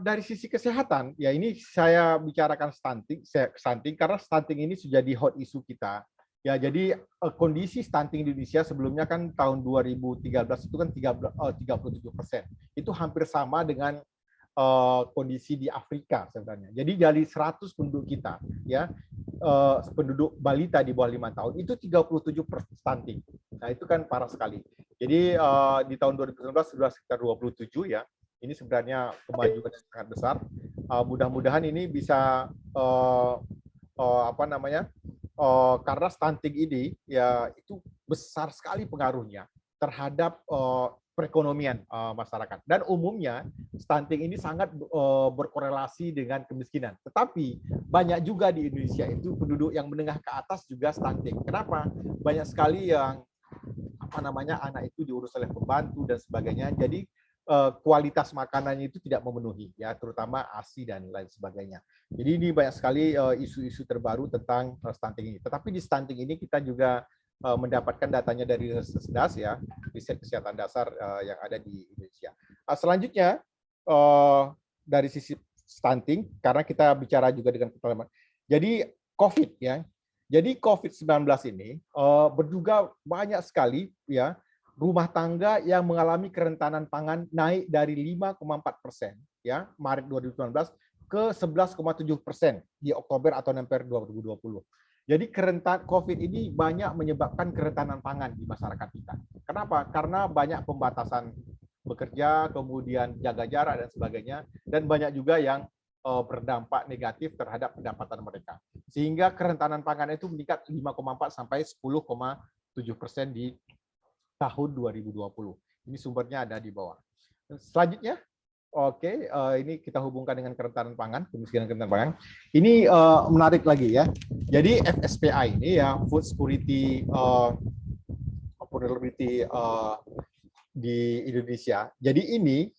dari sisi kesehatan, ya ini saya bicarakan stunting karena stunting ini sudah jadi hot issue kita. Ya, jadi kondisi stunting di Indonesia sebelumnya kan tahun 2013 itu kan 37%. Itu hampir sama dengan kondisi di Afrika sebenarnya. Jadi dari 100 penduduk kita, ya penduduk balita di bawah 5 tahun itu 37% stunting. Nah itu kan parah sekali. Jadi di tahun 2019 sudah sekitar 27 ya. Ini sebenarnya kemajuan yang sangat besar. Mudah-mudahan ini bisa karena stunting ini ya itu besar sekali pengaruhnya terhadap perekonomian masyarakat, dan umumnya stunting ini sangat berkorelasi dengan kemiskinan. Tetapi banyak juga di Indonesia itu penduduk yang menengah ke atas juga stunting. Kenapa? Banyak sekali yang anak itu diurus oleh pembantu dan sebagainya. Jadi kualitas makanannya itu tidak memenuhi ya, terutama ASI dan lain sebagainya. Jadi ini banyak sekali isu-isu terbaru tentang stunting ini. Tetapi di stunting ini kita juga mendapatkan datanya dari Sesdas ya, riset kesehatan dasar yang ada di Indonesia. Selanjutnya dari sisi stunting, karena kita bicara juga dengan keterangan. Jadi COVID ya. Jadi COVID-19 ini berduga banyak sekali ya rumah tangga yang mengalami kerentanan pangan naik dari 5,4% ya Maret 2019 ke 11,7% di Oktober atau November 2020. Jadi COVID ini banyak menyebabkan kerentanan pangan di masyarakat kita. Kenapa? Karena banyak pembatasan bekerja, kemudian jaga jarak dan sebagainya, dan banyak juga yang berdampak negatif terhadap pendapatan mereka. Sehingga kerentanan pangan itu meningkat 5,4 sampai 10,7% di tahun 2020. Ini sumbernya ada di bawah. Selanjutnya, ini kita hubungkan dengan kerentanan pangan, kemiskinan kerentanan pangan. Ini menarik lagi ya. Jadi FSPI ini ya, Food Security Vulnerability di Indonesia. Jadi ini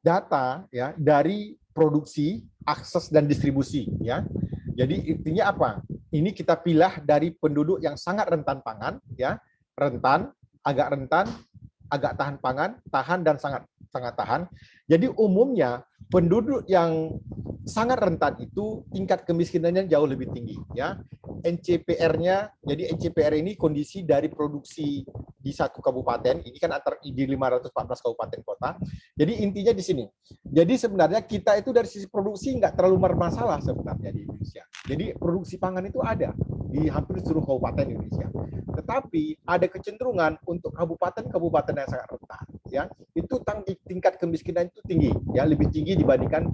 data ya dari produksi, akses dan distribusi ya. Jadi intinya apa? Ini kita pilih dari penduduk yang sangat rentan pangan ya, rentan, agak rentan, agak tahan pangan, tahan dan sangat tahan. Jadi umumnya penduduk yang sangat rentan itu tingkat kemiskinannya jauh lebih tinggi ya. NCPR-nya, jadi NCPR ini kondisi dari produksi di satu kabupaten, ini kan di 514 kabupaten kota. Jadi intinya di sini. Jadi sebenarnya kita itu dari sisi produksi nggak terlalu bermasalah sebenarnya di Indonesia. Jadi produksi pangan itu ada di hampir seluruh kabupaten Indonesia. Tetapi ada kecenderungan untuk kabupaten-kabupaten yang sangat rentan, ya itu tingkat kemiskinan itu tinggi, ya lebih tinggi dibandingkan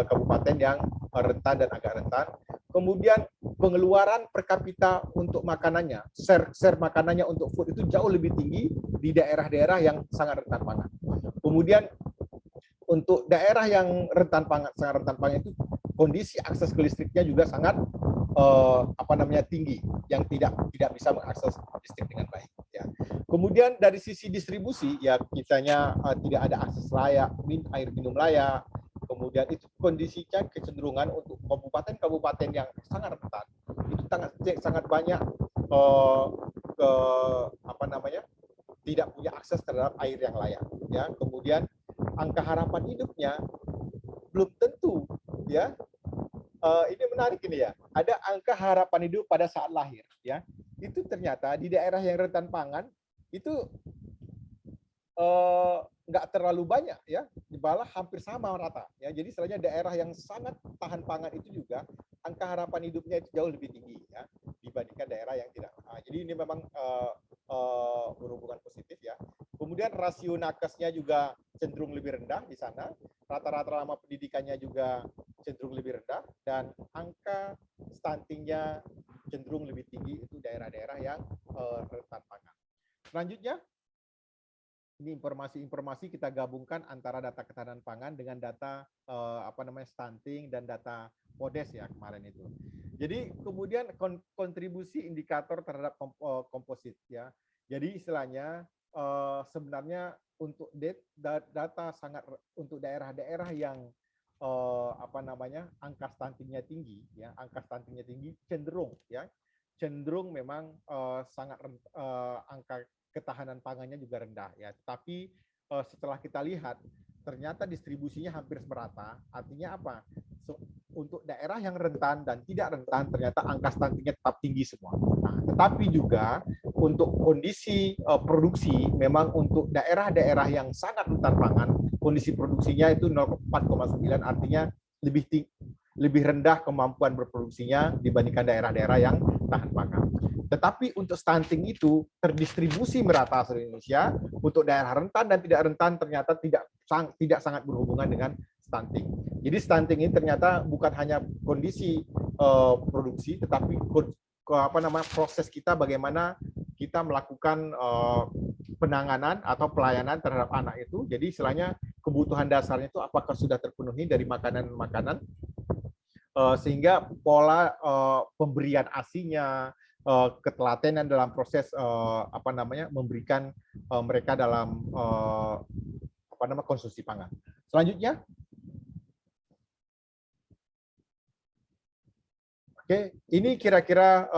kabupaten yang rentan dan agak rentan. Kemudian pengeluaran per kapita untuk makanannya, share makanannya untuk food itu jauh lebih tinggi di daerah-daerah yang sangat rentan pangan. Kemudian untuk daerah yang sangat rentan pangan itu kondisi akses ke listriknya juga sangat tinggi, yang tidak bisa mengakses listrik dengan baik. Ya. Kemudian dari sisi distribusi, ya misalnya tidak ada akses layak, air minum layak. Kemudian itu kondisinya kecenderungan untuk kabupaten-kabupaten yang sangat rentan itu sangat banyak tidak punya akses terhadap air yang layak. Ya, kemudian angka harapan hidupnya belum tentu, ya. Ini menarik ini ya. Ada angka harapan hidup pada saat lahir, ya. Itu ternyata di daerah yang rentan pangan itu nggak terlalu banyak, ya, malah hampir sama rata, ya. Jadi istilahnya daerah yang sangat tahan pangan itu juga angka harapan hidupnya itu jauh lebih tinggi, ya, dibandingkan daerah yang tidak. Jadi ini memang berhubungan positif, ya. Kemudian rasio nakesnya juga cenderung lebih rendah di sana, rata-rata lama pendidikannya juga cenderung lebih rendah, dan angka stuntingnya cenderung lebih tinggi itu daerah-daerah yang rentan pangan. Selanjutnya, ini informasi kita gabungkan antara data ketahanan pangan dengan data stunting dan data PODES ya kemarin itu. Jadi kemudian kontribusi indikator terhadap komposit ya. Jadi istilahnya sebenarnya untuk data sangat untuk daerah-daerah yang angka stuntingnya tinggi ya, cenderung memang sangat angka ketahanan pangannya juga rendah ya. Tapi setelah kita lihat ternyata distribusinya hampir merata. Artinya apa? Untuk daerah yang rentan dan tidak rentan ternyata angka stuntingnya tetap tinggi semua. Nah, tetapi juga untuk kondisi produksi memang untuk daerah-daerah yang sangat rentan pangan kondisi produksinya itu 4,9 artinya lebih rendah kemampuan berproduksinya dibandingkan daerah-daerah yang tahan pangan. Tetapi untuk stunting itu terdistribusi merata seluruh Indonesia. Untuk daerah rentan dan tidak rentan ternyata tidak sangat berhubungan dengan stunting. Jadi stunting ini ternyata bukan hanya kondisi produksi, tetapi proses kita bagaimana kita melakukan penanganan atau pelayanan terhadap anak itu. Jadi istilahnya kebutuhan dasarnya itu apakah sudah terpenuhi dari makanan-makanan sehingga pola pemberian ASI-nya, ketelatenan dalam proses memberikan mereka dalam konsumsi pangan. Selanjutnya, oke, ini kira-kira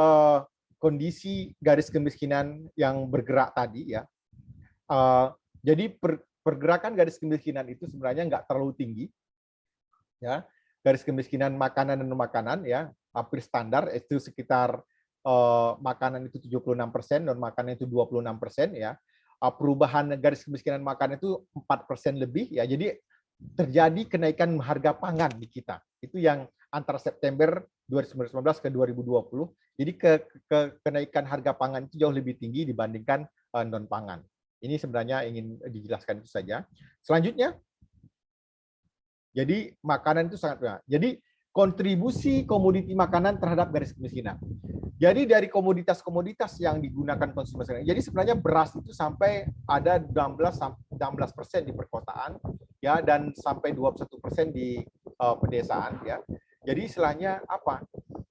kondisi garis kemiskinan yang bergerak tadi ya. Jadi pergerakan garis kemiskinan itu sebenarnya nggak terlalu tinggi, ya. Garis kemiskinan makanan dan non makanan ya hampir standar itu sekitar makanan itu 76%, non makanan itu 26% ya. Perubahan garis kemiskinan makanan itu 4% lebih ya. Jadi terjadi kenaikan harga pangan di kita. Itu yang antara September 2019 ke 2020. Jadi kenaikan harga pangan itu jauh lebih tinggi dibandingkan non pangan. Ini sebenarnya ingin dijelaskan itu saja. Selanjutnya, jadi makanan itu sangat banyak. Jadi kontribusi komoditi makanan terhadap garis kemiskinan. Jadi dari komoditas-komoditas yang digunakan konsumen, jadi sebenarnya beras itu sampai ada 16% di perkotaan, ya, dan sampai 21% di pedesaan, ya. Jadi istilahnya apa?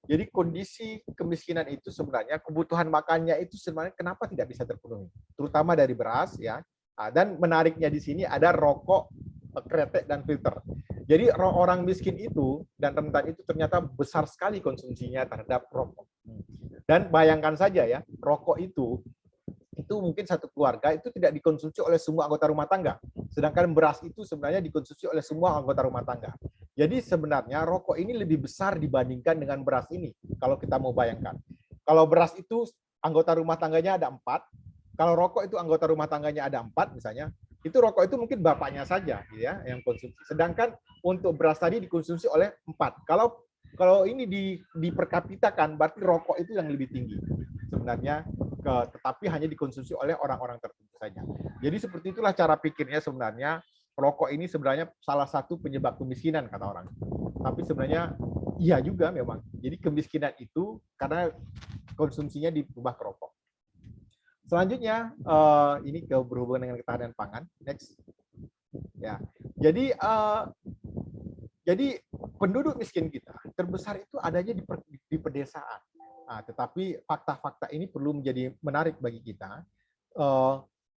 Jadi kondisi kemiskinan itu sebenarnya kebutuhan makannya itu sebenarnya kenapa tidak bisa terpenuhi, terutama dari beras, ya. Dan menariknya di sini ada rokok, kretek dan filter. Jadi orang miskin itu dan rentan itu ternyata besar sekali konsumsinya terhadap rokok. Dan bayangkan saja ya, rokok itu mungkin satu keluarga itu tidak dikonsumsi oleh semua anggota rumah tangga. Sedangkan beras itu sebenarnya dikonsumsi oleh semua anggota rumah tangga. Jadi sebenarnya rokok ini lebih besar dibandingkan dengan beras ini. Kalau kita mau bayangkan. Kalau beras itu anggota rumah tangganya ada 4. Kalau rokok itu anggota rumah tangganya ada 4 misalnya. Itu rokok itu mungkin bapaknya saja ya yang konsumsi. Sedangkan untuk beras tadi dikonsumsi oleh 4. Kalau ini diperkapitakan berarti rokok itu yang lebih tinggi sebenarnya, tetapi hanya dikonsumsi oleh orang-orang tertentu saja. Jadi seperti itulah cara pikirnya sebenarnya. Rokok ini sebenarnya salah satu penyebab kemiskinan kata orang. Tapi sebenarnya iya juga memang. Jadi kemiskinan itu karena konsumsinya diubah ke rokok. Selanjutnya, ini berhubungan dengan ketahanan pangan. Next. Ya. Jadi penduduk miskin kita terbesar itu adanya di pedesaan. Nah, tetapi fakta-fakta ini perlu menjadi menarik bagi kita.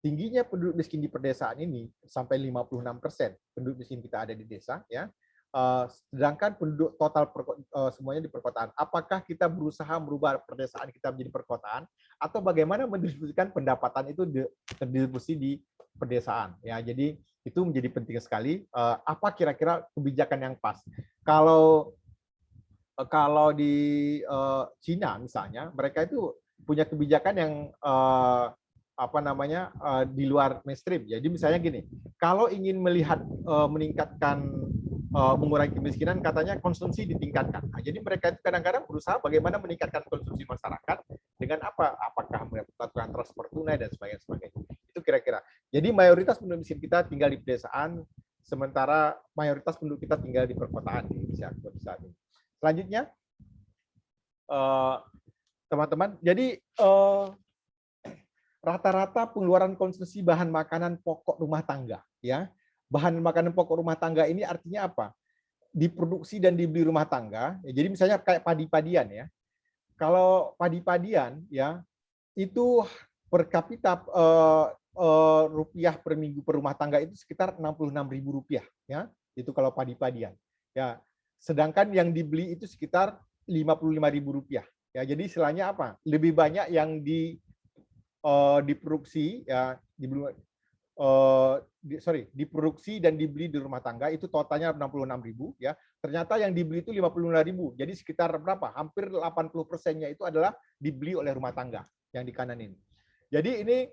Tingginya penduduk miskin di pedesaan ini sampai 56% penduduk miskin kita ada di desa, ya. Sedangkan penduduk total semuanya di perkotaan. Apakah kita berusaha merubah pedesaan kita menjadi perkotaan, atau bagaimana mendistribusikan pendapatan itu terdistribusi di pedesaan? Ya, jadi itu menjadi penting sekali. Apa kira-kira kebijakan yang pas? Kalau di Cina misalnya, mereka itu punya kebijakan yang di luar mainstream. Jadi misalnya gini, kalau ingin melihat meningkatkan mengurangi kemiskinan, katanya konsumsi ditingkatkan. Nah, jadi mereka itu kadang-kadang berusaha bagaimana meningkatkan konsumsi masyarakat dengan apa? Apakah melakukan transfer tunai dan sebagainya. Itu kira-kira. Jadi mayoritas penduduk miskin kita tinggal di pedesaan, sementara mayoritas penduduk kita tinggal di perkotaan di Indonesia saat ini. Selanjutnya, teman-teman, jadi rata-rata pengeluaran konsumsi bahan makanan pokok rumah tangga, ya. Bahan makanan pokok rumah tangga ini artinya apa? Diproduksi dan dibeli rumah tangga. Ya, jadi misalnya kayak padi-padian, ya. Kalau padi-padian, ya, itu per kapita rupiah per minggu per rumah tangga itu sekitar Rp66.000, ya. Itu kalau padi-padian. Ya. Sedangkan yang dibeli itu sekitar Rp55.000. Ya, jadi istilahnya apa? Lebih banyak yang diproduksi, ya, diproduksi dan dibeli di rumah tangga itu totalnya 66.000, ya. Ternyata yang dibeli itu 55.000. Jadi sekitar berapa? Hampir 80%-nya itu adalah dibeli oleh rumah tangga yang di kanan ini. Jadi ini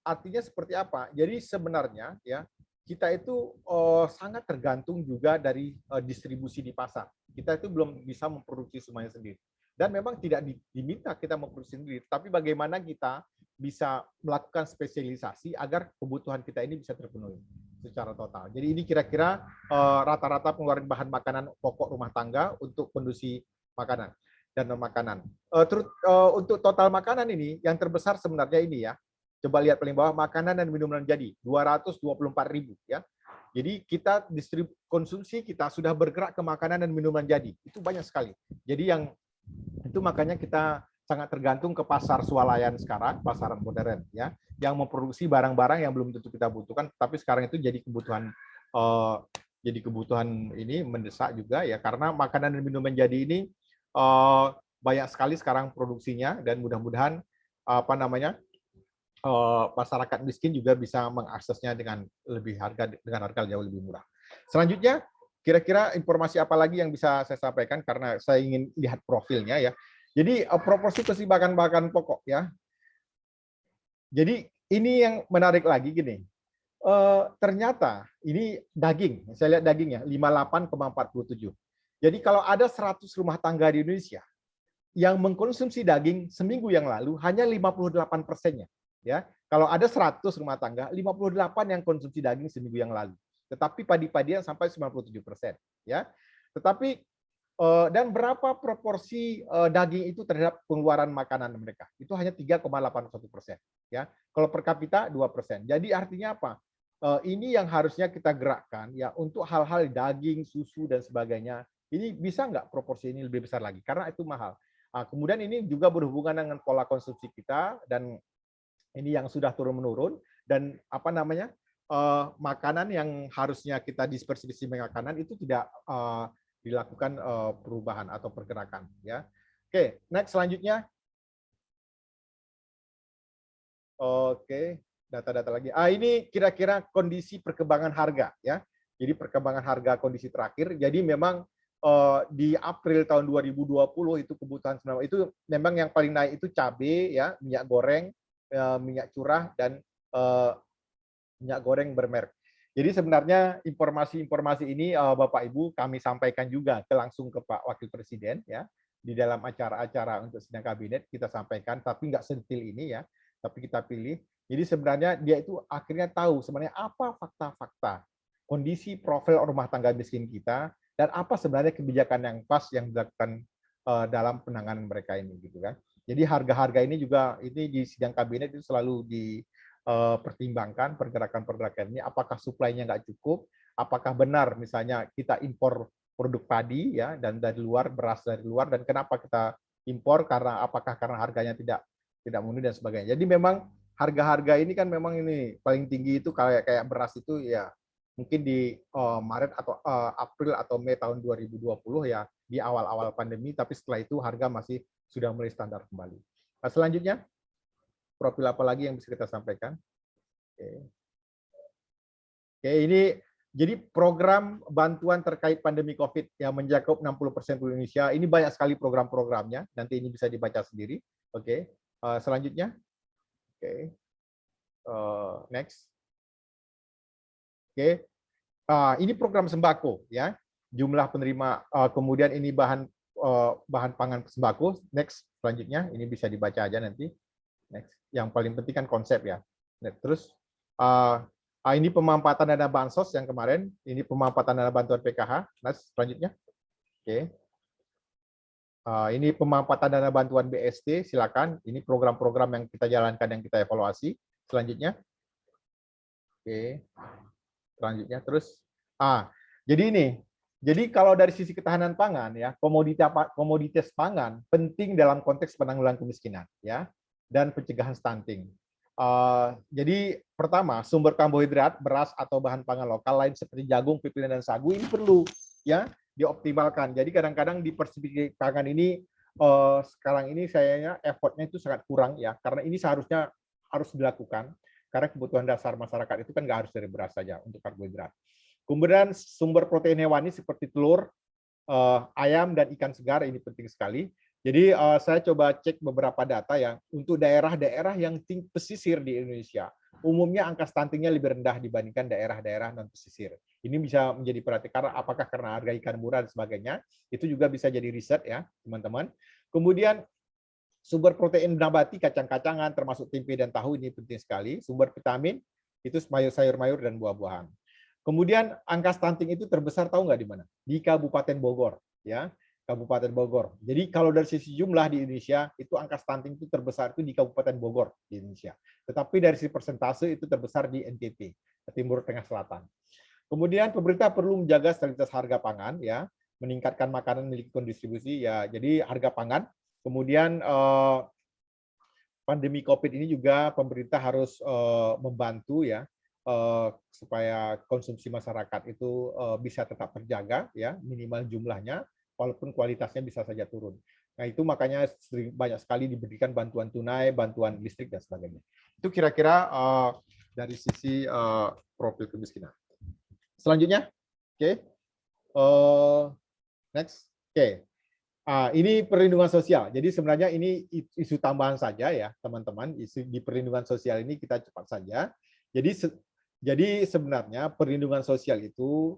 artinya seperti apa? Jadi sebenarnya, ya, kita itu sangat tergantung juga dari distribusi di pasar. Kita itu belum bisa memproduksi semuanya sendiri. Dan memang tidak diminta kita memproduksi sendiri, tapi bagaimana kita bisa melakukan spesialisasi agar kebutuhan kita ini bisa terpenuhi secara total. Jadi ini kira-kira rata-rata pengeluaran bahan makanan pokok rumah tangga untuk konsumsi makanan dan non-makanan. Untuk total makanan ini, yang terbesar sebenarnya ini, ya. Coba lihat paling bawah, makanan dan minuman jadi 224.000, ya. Jadi kita konsumsi kita sudah bergerak ke makanan dan minuman jadi. Itu banyak sekali. Jadi yang itu makanya kita sangat tergantung ke pasar swalayan sekarang, pasaran modern, ya, yang memproduksi barang-barang yang belum tentu kita butuhkan, tapi sekarang itu jadi kebutuhan ini mendesak juga, ya, karena makanan dan minuman jadi ini banyak sekali sekarang produksinya, dan mudah-mudahan masyarakat miskin juga bisa mengaksesnya dengan harga jauh lebih murah. Selanjutnya, kira-kira informasi apa lagi yang bisa saya sampaikan, karena saya ingin lihat profilnya, ya. Jadi proporsi keseimbangan bahan pokok, ya. Jadi ini yang menarik lagi gini. Ternyata ini daging, saya lihat dagingnya 58,47. Jadi kalau ada 100 rumah tangga di Indonesia yang mengkonsumsi daging seminggu yang lalu hanya 58%-nya, ya. Kalau ada 100 rumah tangga, 58 yang konsumsi daging seminggu yang lalu. Tetapi padi-padian sampai 97%, ya. Tetapi dan berapa proporsi daging itu terhadap pengeluaran makanan mereka? Itu hanya 3,81%, ya. Kalau per kapita 2%. Jadi artinya apa? Ini yang harusnya kita gerakkan, ya, untuk hal-hal daging, susu dan sebagainya. Ini bisa nggak proporsi ini lebih besar lagi? Karena itu mahal. Nah, kemudian ini juga berhubungan dengan pola konsumsi kita, dan ini yang sudah turun-menurun, dan makanan yang harusnya kita distribusi makanan itu tidak dilakukan perubahan atau pergerakan, ya. Oke, next selanjutnya. Oke, data-data lagi. Ini kira-kira kondisi perkembangan harga, ya. Jadi perkembangan harga kondisi terakhir. Jadi memang di April tahun 2020 itu kebutuhan itu memang yang paling naik itu cabai, ya, minyak goreng, minyak curah, dan minyak goreng bermerek. Jadi sebenarnya informasi-informasi ini Bapak Ibu kami sampaikan juga langsung ke Pak Wakil Presiden, ya, di dalam acara-acara untuk sidang kabinet kita sampaikan, tapi nggak sedetail ini, ya, tapi kita pilih. Jadi sebenarnya dia itu akhirnya tahu sebenarnya apa fakta-fakta kondisi profil rumah tangga miskin kita, dan apa sebenarnya kebijakan yang pas yang dilakukan dalam penanganan mereka ini, gitu kan. Jadi harga-harga ini juga ini di sidang kabinet itu selalu dipertimbangkan pergerakan-pergerakan ini, apakah suplainya nggak cukup, apakah benar misalnya kita impor produk padi ya dan dari luar, beras dari luar, dan kenapa kita impor, karena apakah karena harganya tidak memenuhi dan sebagainya. Jadi memang harga-harga ini kan memang ini paling tinggi itu kayak beras itu ya mungkin di Maret atau April atau Mei tahun 2020 ya, di awal-awal pandemi, tapi setelah itu harga masih sudah mulai standar kembali. Nah, selanjutnya profil apa lagi yang bisa kita sampaikan? Oke, ini jadi program bantuan terkait pandemi COVID yang mencakup 60% Indonesia. Ini banyak sekali program-programnya. Nanti ini bisa dibaca sendiri. Oke, selanjutnya. Oke, next. Oke, ini program sembako ya. Jumlah penerima, kemudian ini bahan pangan sembako. Next, selanjutnya ini bisa dibaca aja nanti. Next, yang paling penting kan konsep ya. Terus ini pemanfaatan dana bansos yang kemarin, ini pemanfaatan dana bantuan PKH. Next, selanjutnya. Oke. Ini pemanfaatan dana bantuan BST, silakan. Ini program-program yang kita jalankan, yang kita evaluasi. Selanjutnya. Oke. Selanjutnya terus. Jadi ini. Jadi kalau dari sisi ketahanan pangan ya, komoditas pangan penting dalam konteks penanggulangan kemiskinan ya dan pencegahan stunting. Jadi pertama, sumber karbohidrat, beras atau bahan pangan lokal lain seperti jagung, pipih, dan sagu ini perlu ya dioptimalkan. Jadi kadang-kadang di persepsi pangan ini sekarang ini sayangnya effortnya itu sangat kurang ya, karena ini seharusnya harus dilakukan karena kebutuhan dasar masyarakat itu kan nggak harus dari beras saja untuk karbohidrat. Kemudian sumber protein hewani seperti telur, ayam, dan ikan segar ini penting sekali. Jadi saya coba cek beberapa data yang untuk daerah-daerah yang pesisir di Indonesia, umumnya angka stuntingnya lebih rendah dibandingkan daerah-daerah non pesisir. Ini bisa menjadi perhatian apakah karena harga ikan murah dan sebagainya. Itu juga bisa jadi riset ya, teman-teman. Kemudian sumber protein nabati, kacang-kacangan termasuk tempe dan tahu ini penting sekali. Sumber vitamin itu sayur-mayur dan buah-buahan. Kemudian angka stunting itu terbesar tahu nggak di mana? Di Kabupaten Bogor, ya. Kabupaten Bogor. Jadi kalau dari sisi jumlah di Indonesia, itu angka stunting itu terbesar itu di Kabupaten Bogor di Indonesia. Tetapi dari sisi persentase itu terbesar di NTT, Timur Tengah Selatan. Kemudian pemerintah perlu menjaga stabilitas harga pangan, ya, meningkatkan makanan milik kondistribusi, ya. Jadi harga pangan. Kemudian pandemi COVID ini juga pemerintah harus membantu, ya, supaya konsumsi masyarakat itu bisa tetap terjaga, ya, minimal jumlahnya, walaupun kualitasnya bisa saja turun. Nah, itu makanya banyak sekali diberikan bantuan tunai, bantuan listrik, dan sebagainya. Itu kira-kira dari sisi profil kemiskinan. Selanjutnya, oke. Next, oke. Ini perlindungan sosial. Jadi sebenarnya ini isu tambahan saja ya, teman-teman. Isu di perlindungan sosial ini kita cepat saja. Jadi sebenarnya perlindungan sosial itu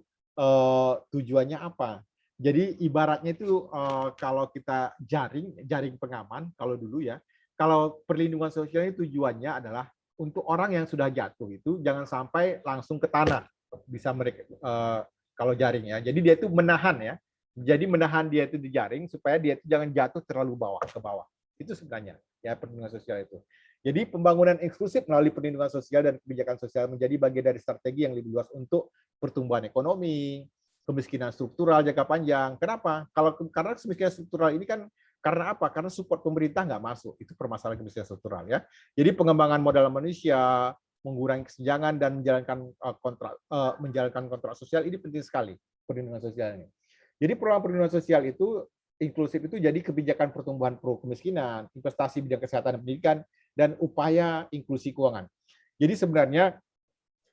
tujuannya apa? Jadi ibaratnya itu kalau kita jaring pengaman, kalau dulu ya, kalau perlindungan sosial itu tujuannya adalah untuk orang yang sudah jatuh itu jangan sampai langsung ke tanah, bisa mereka kalau jaring ya. Jadi dia itu menahan ya. Jadi menahan dia itu di jaring supaya dia itu jangan jatuh terlalu ke bawah. Itu sebenarnya ya perlindungan sosial itu. Jadi pembangunan inklusif melalui perlindungan sosial dan kebijakan sosial menjadi bagian dari strategi yang lebih luas untuk pertumbuhan ekonomi, kemiskinan struktural jangka panjang. Kenapa? Karena kemiskinan struktural ini kan karena apa? Karena support pemerintah nggak masuk. Itu permasalahan kemiskinan struktural ya. Jadi pengembangan modal manusia, mengurangi kesenjangan dan menjalankan kontrak sosial ini penting sekali perlindungan sosial ini. Jadi program perlindungan sosial itu inklusif itu jadi kebijakan pertumbuhan pro kemiskinan, investasi bidang kesehatan dan pendidikan, dan upaya inklusi keuangan. Jadi sebenarnya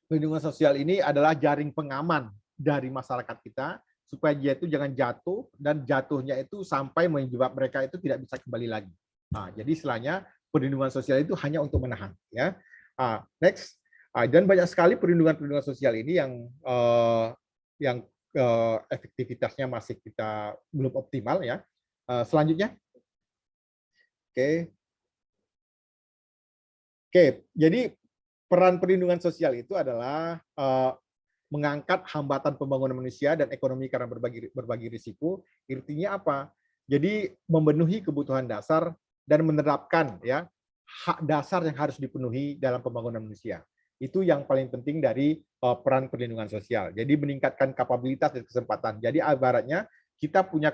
perlindungan sosial ini adalah jaring pengaman dari masyarakat kita supaya dia itu jangan jatuh dan jatuhnya itu sampai menyebabkan mereka itu tidak bisa kembali lagi. Nah, jadi istilahnya perlindungan sosial itu hanya untuk menahan. Ya. Next. Dan banyak sekali perlindungan sosial ini yang efektivitasnya masih kita belum optimal ya. Selanjutnya. Oke, jadi peran perlindungan sosial itu adalah mengangkat hambatan pembangunan manusia dan ekonomi karena berbagi risiko. Artinya apa? Jadi memenuhi kebutuhan dasar dan menerapkan ya hak dasar yang harus dipenuhi dalam pembangunan manusia. Itu yang paling penting dari peran perlindungan sosial. Jadi meningkatkan kapabilitas dan kesempatan. Jadi ibaratnya kita punya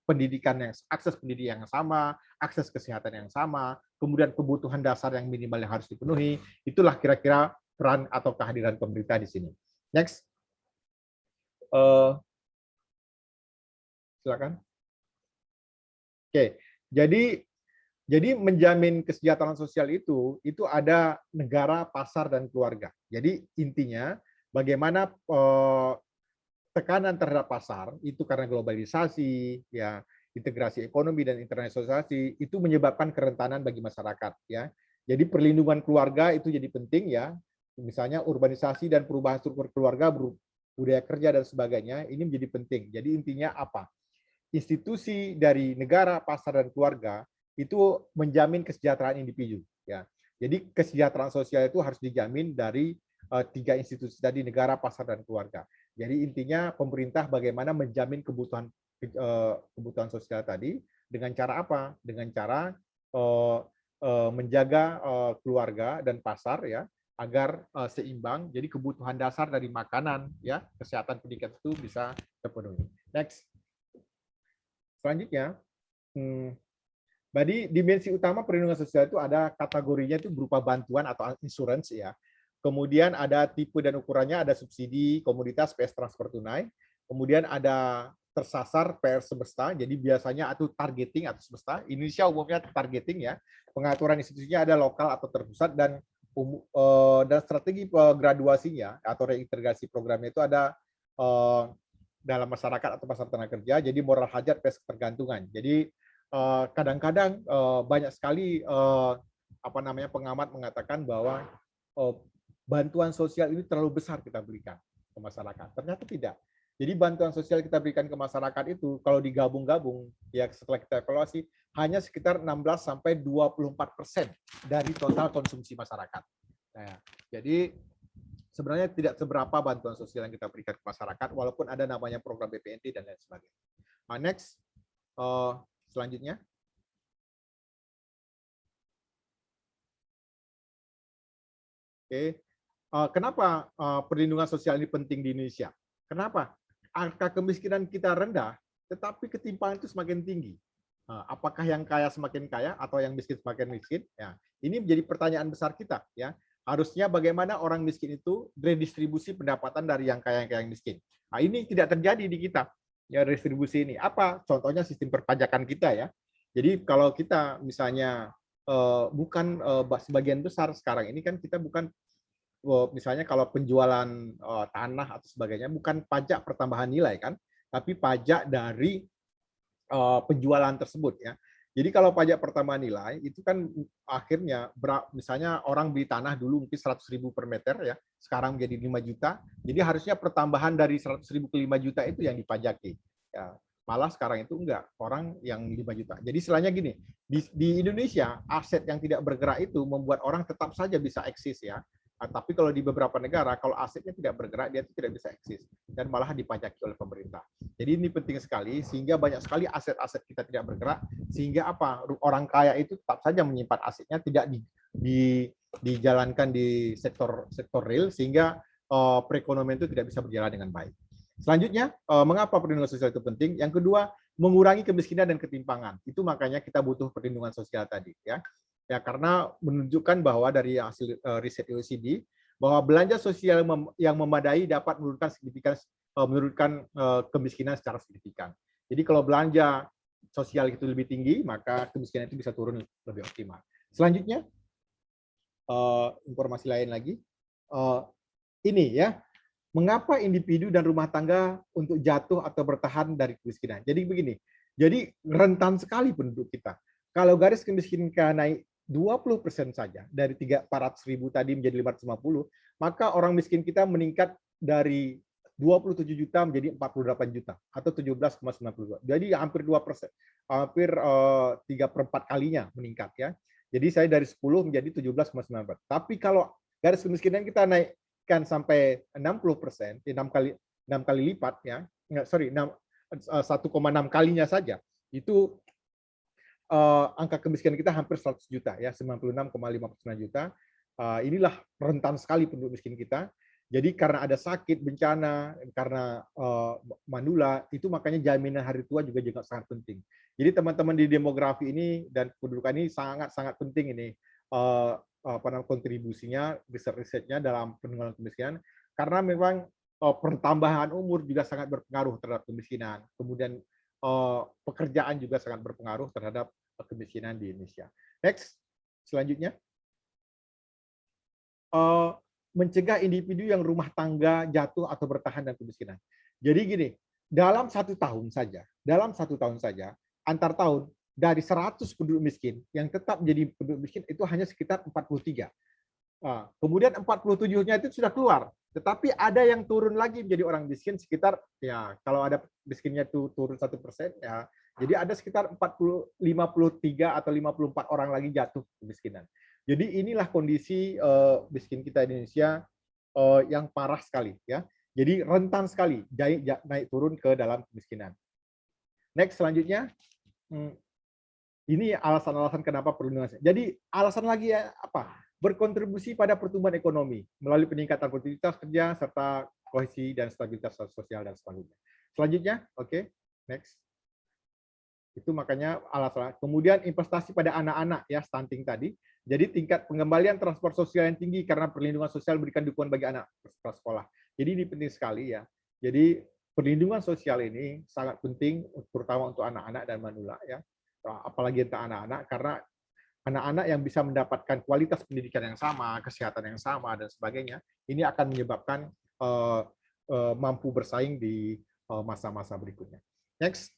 pendidikan yang akses pendidikan yang sama, akses kesehatan yang sama, kemudian kebutuhan dasar yang minimal yang harus dipenuhi. Itulah kira-kira peran atau kehadiran pemerintah di sini. Next. Silakan. Oke. Jadi menjamin kesejahteraan sosial itu ada negara, pasar, dan keluarga. Jadi intinya bagaimana tekanan terhadap pasar itu karena globalisasi, ya integrasi ekonomi dan internasionalisasi itu menyebabkan kerentanan bagi masyarakat. Ya, jadi perlindungan keluarga itu jadi penting ya. Misalnya urbanisasi dan perubahan struktur keluarga, budaya kerja dan sebagainya ini menjadi penting. Jadi intinya apa? Institusi dari negara, pasar, dan keluarga itu menjamin kesejahteraan individu. Ya, jadi kesejahteraan sosial itu harus dijamin dari tiga institusi tadi, negara, pasar, dan keluarga. Jadi intinya pemerintah bagaimana menjamin kebutuhan sosial tadi dengan cara apa? Dengan cara menjaga keluarga dan pasar ya agar seimbang. Jadi kebutuhan dasar dari makanan ya, kesehatan, pendidikan itu bisa terpenuhi. Next. Selanjutnya, dimensi utama perlindungan sosial itu ada kategorinya itu berupa bantuan atau insurance ya. Kemudian ada tipe dan ukurannya, ada subsidi, komoditas, PS transfer tunai. Kemudian ada tersasar, PR semesta, jadi biasanya atau targeting atau semesta. Indonesia umumnya targeting ya. Pengaturan institusinya ada lokal atau terpusat dan strategi graduasinya atau reintegrasi programnya itu ada dalam masyarakat atau pasar tenaga kerja. Jadi moral hajat, PS ketergantungan. Jadi kadang-kadang banyak sekali pengamat mengatakan bahwa bantuan sosial ini terlalu besar kita berikan ke masyarakat. Ternyata tidak. Jadi bantuan sosial kita berikan ke masyarakat itu kalau digabung-gabung ya setelah kita evaluasi hanya sekitar 16-24% dari total konsumsi masyarakat. Nah, jadi sebenarnya tidak seberapa bantuan sosial yang kita berikan ke masyarakat walaupun ada namanya program BPNT dan lain sebagainya. Next. Selanjutnya. Oke. Kenapa perlindungan sosial ini penting di Indonesia? Kenapa? Angka kemiskinan kita rendah, tetapi ketimpangan itu semakin tinggi. Apakah yang kaya semakin kaya atau yang miskin semakin miskin? Ya, ini menjadi pertanyaan besar kita. Ya, harusnya bagaimana orang miskin itu redistribusi pendapatan dari yang kaya yang miskin. Nah, ini tidak terjadi di kita. Ya, redistribusi ini apa? Contohnya sistem perpajakan kita ya. Jadi kalau kita misalnya bukan sebagian besar sekarang ini kan kita bukan misalnya kalau penjualan tanah atau sebagainya bukan pajak pertambahan nilai kan, tapi pajak dari penjualan tersebut ya. Jadi kalau pajak pertambahan nilai itu kan akhirnya misalnya orang beli tanah dulu mungkin 100.000 per meter ya, sekarang menjadi 5 juta. Jadi harusnya pertambahan dari 100.000 ke 5 juta itu yang dipajaki. Ya, malah sekarang itu enggak, orang yang 5 juta. Jadi istilahnya gini, di Indonesia aset yang tidak bergerak itu membuat orang tetap saja bisa eksis ya. Tapi kalau di beberapa negara, kalau asetnya tidak bergerak, dia tidak bisa eksis dan malah dipajaki oleh pemerintah. Jadi ini penting sekali, sehingga banyak sekali aset-aset kita tidak bergerak, sehingga apa? Orang kaya itu tetap saja menyimpan asetnya, tidak dijalankan di sektor real, sehingga perekonomian itu tidak bisa berjalan dengan baik. Selanjutnya, mengapa perlindungan sosial itu penting? Yang kedua, mengurangi kemiskinan dan ketimpangan. Itu makanya kita butuh perlindungan sosial tadi, ya. Ya, karena menunjukkan bahwa dari hasil riset OECD bahwa belanja sosial yang memadai dapat menurunkan kemiskinan secara signifikan. Jadi kalau belanja sosial itu lebih tinggi, maka kemiskinan itu bisa turun lebih optimal. Selanjutnya, informasi lain lagi, ini ya, mengapa individu dan rumah tangga untuk jatuh atau bertahan dari kemiskinan? Jadi begini, jadi rentan sekali penduduk kita. Kalau garis kemiskinan naik 20% saja dari 400.000 tadi menjadi 550, maka orang miskin kita meningkat dari 27 juta menjadi 48 juta atau 17,92. Jadi hampir 2%, hampir 3/4 kalinya meningkat ya. Jadi saya dari 10 menjadi 17,94. Tapi kalau garis kemiskinan kita naikkan sampai 60%, 6 kali lipat ya. 1,6 kalinya saja. Itu angka kemiskinan kita hampir 100 juta ya, 96,59 juta. Inilah rentan sekali penduduk miskin kita. Jadi karena ada sakit, bencana, karena manula, itu makanya jaminan hari tua juga sangat penting. Jadi teman-teman di demografi ini dan pendudukan ini sangat-sangat penting ini kontribusinya, riset-risetnya dalam penanggulangan kemiskinan, karena memang pertambahan umur juga sangat berpengaruh terhadap kemiskinan. Kemudian pekerjaan juga sangat berpengaruh terhadap kemiskinan di Indonesia. Next, selanjutnya. Mencegah individu yang rumah tangga jatuh atau bertahan dalam kemiskinan. Jadi gini, dalam 1 tahun saja, antar tahun dari 100 penduduk miskin yang tetap menjadi penduduk miskin itu hanya sekitar 43. Kemudian 47-nya itu sudah keluar, tetapi ada yang turun lagi menjadi orang miskin sekitar, ya kalau ada miskinnya itu turun 1%, ya jadi ada sekitar 53 atau 54 orang lagi jatuh kemiskinan. Jadi inilah kondisi miskin kita di Indonesia yang parah sekali, ya. Jadi rentan sekali naik turun ke dalam kemiskinan. Next, selanjutnya. Ini alasan-alasan kenapa perlindungan. Jadi alasan lagi ya apa? Berkontribusi pada pertumbuhan ekonomi melalui peningkatan produktivitas kerja serta kohesi dan stabilitas sosial dan sebagainya. Selanjutnya, oke, next. Itu makanya alasan. Kemudian investasi pada anak-anak, ya, stunting tadi. Jadi tingkat pengembalian transport sosial yang tinggi karena perlindungan sosial berikan dukungan bagi anak sekolah. Jadi ini penting sekali, ya. Jadi perlindungan sosial ini sangat penting, terutama untuk anak-anak dan manula, ya. Apalagi untuk anak-anak, karena anak-anak yang bisa mendapatkan kualitas pendidikan yang sama, kesehatan yang sama, dan sebagainya, ini akan menyebabkan mampu bersaing di masa-masa berikutnya. Next.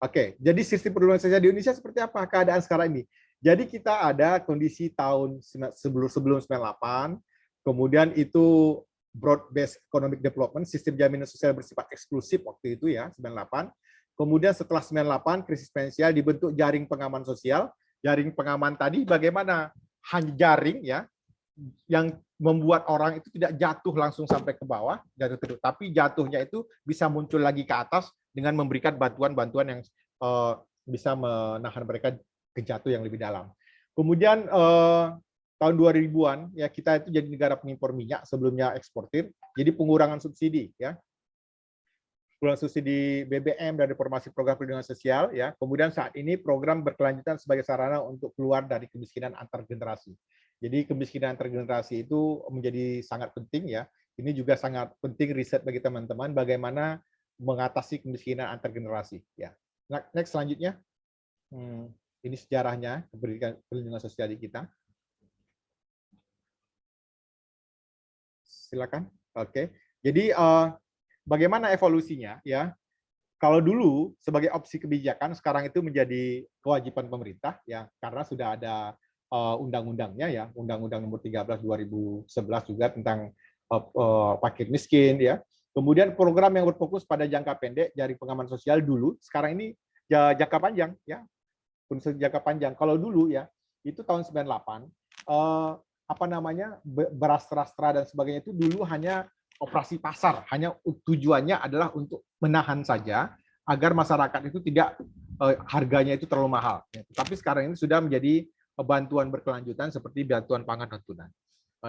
Oke, jadi sistem perlindungan sosial di Indonesia seperti apa keadaan sekarang ini? Jadi kita ada kondisi tahun sebelum 98, kemudian itu broad based economic development, sistem jaminan sosial bersifat eksklusif waktu itu, ya, 98. Kemudian setelah 98 krisis finansial dibentuk jaring pengaman sosial. Jaring pengaman tadi bagaimana hanya jaring, ya, yang membuat orang itu tidak jatuh langsung sampai ke bawah, tapi jatuhnya itu bisa muncul lagi ke atas dengan memberikan bantuan-bantuan yang bisa menahan mereka ke jatuh yang lebih dalam. Kemudian tahun 2000-an, ya, kita itu jadi negara pengimpor minyak, sebelumnya eksportir, jadi pengurangan subsidi, ya. Pengurangan subsidi BBM dan reformasi program perlindungan sosial, ya. Kemudian saat ini program berkelanjutan sebagai sarana untuk keluar dari kemiskinan antar generasi. Jadi kemiskinan antar generasi itu menjadi sangat penting, ya. Ini juga sangat penting riset bagi teman-teman bagaimana mengatasi kemiskinan antar generasi, ya. Next, selanjutnya. Ini sejarahnya perlindungan sosial di kita. Silakan. Oke. Jadi bagaimana evolusinya, ya? Kalau dulu sebagai opsi kebijakan, sekarang itu menjadi kewajiban pemerintah, ya, karena sudah ada undang-undangnya, ya, Undang-Undang Nomor 13 2011 juga tentang fakir miskin, ya. Kemudian program yang berfokus pada jangka pendek, jaring pengaman sosial dulu, sekarang ini jangka panjang, ya, unsur jangka panjang. Kalau dulu, ya, itu tahun 98, apa namanya, beras rastra dan sebagainya itu dulu hanya operasi pasar, hanya tujuannya adalah untuk menahan saja agar masyarakat itu tidak harganya itu terlalu mahal. Tapi sekarang ini sudah menjadi bantuan berkelanjutan seperti bantuan pangan non tunai.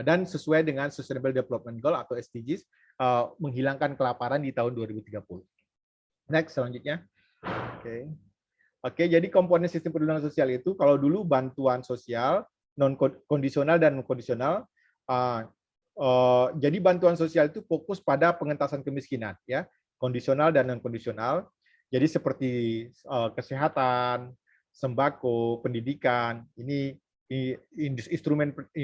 Dan sesuai dengan Sustainable Development Goal atau SDGs, menghilangkan kelaparan di tahun 2030. Next, selanjutnya. Oke, jadi komponen sistem perlindungan sosial itu, kalau dulu bantuan sosial, non-kondisional dan non-kondisional, jadi bantuan sosial itu fokus pada pengentasan kemiskinan, ya, kondisional dan non-kondisional. Jadi seperti kesehatan, sembako, pendidikan, ini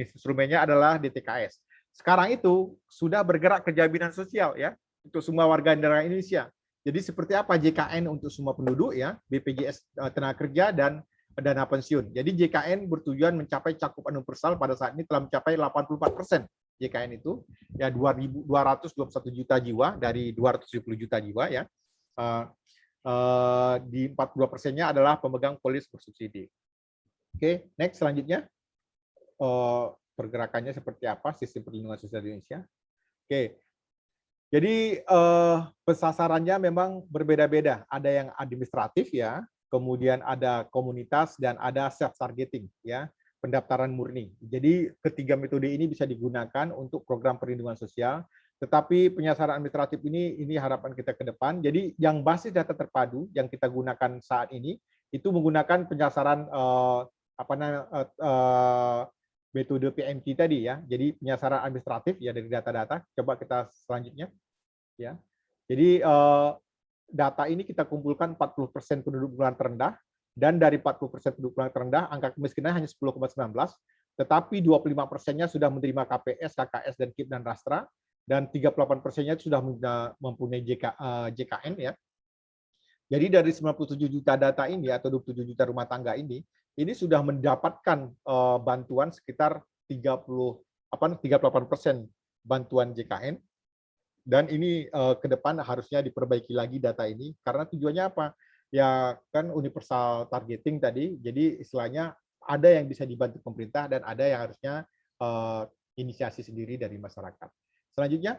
instrumennya adalah DTKS. Sekarang itu sudah bergerak ke jaminan sosial, ya, untuk semua warga negara Indonesia. Jadi seperti apa JKN untuk semua penduduk, ya, BPJS tenaga kerja dan dana pensiun. Jadi JKN bertujuan mencapai cakupan universal pada saat ini telah mencapai 84%. JKN itu, ya, 221 juta jiwa dari 270 juta jiwa, ya. Di 42%-nya adalah pemegang polis bersubsidi. Oke, next, selanjutnya. Pergerakannya seperti apa sistem perlindungan sosial di Indonesia? Oke, jadi pesasarannya memang berbeda-beda. Ada yang administratif, ya, kemudian ada komunitas dan ada self targeting, ya. pendaftaran murni. Jadi ketiga metode ini bisa digunakan untuk program perlindungan sosial, tetapi penyasaran administratif ini harapan kita ke depan. Jadi yang basis data terpadu yang kita gunakan saat ini itu menggunakan penyasaran metode PMT tadi ya. Jadi penyasaran administratif ya dari data-data. Coba kita selanjutnya ya. Jadi data ini kita kumpulkan 40% penduduk kebutuhan terendah, dan dari 40% penduduk kebutuhan terendah, angka kemiskinan hanya 10,19, tetapi 25%-nya sudah menerima KPS, KKS, dan KIP dan Rastra, dan 38%-nya sudah mempunyai JKN ya. Jadi dari 97 juta data ini atau 27 juta rumah tangga ini sudah mendapatkan bantuan sekitar 38% bantuan JKN. Dan ini ke depan harusnya diperbaiki lagi data ini, karena tujuannya apa? Ya kan universal targeting tadi, jadi istilahnya ada yang bisa dibantu pemerintah dan ada yang harusnya inisiasi sendiri dari masyarakat. Selanjutnya,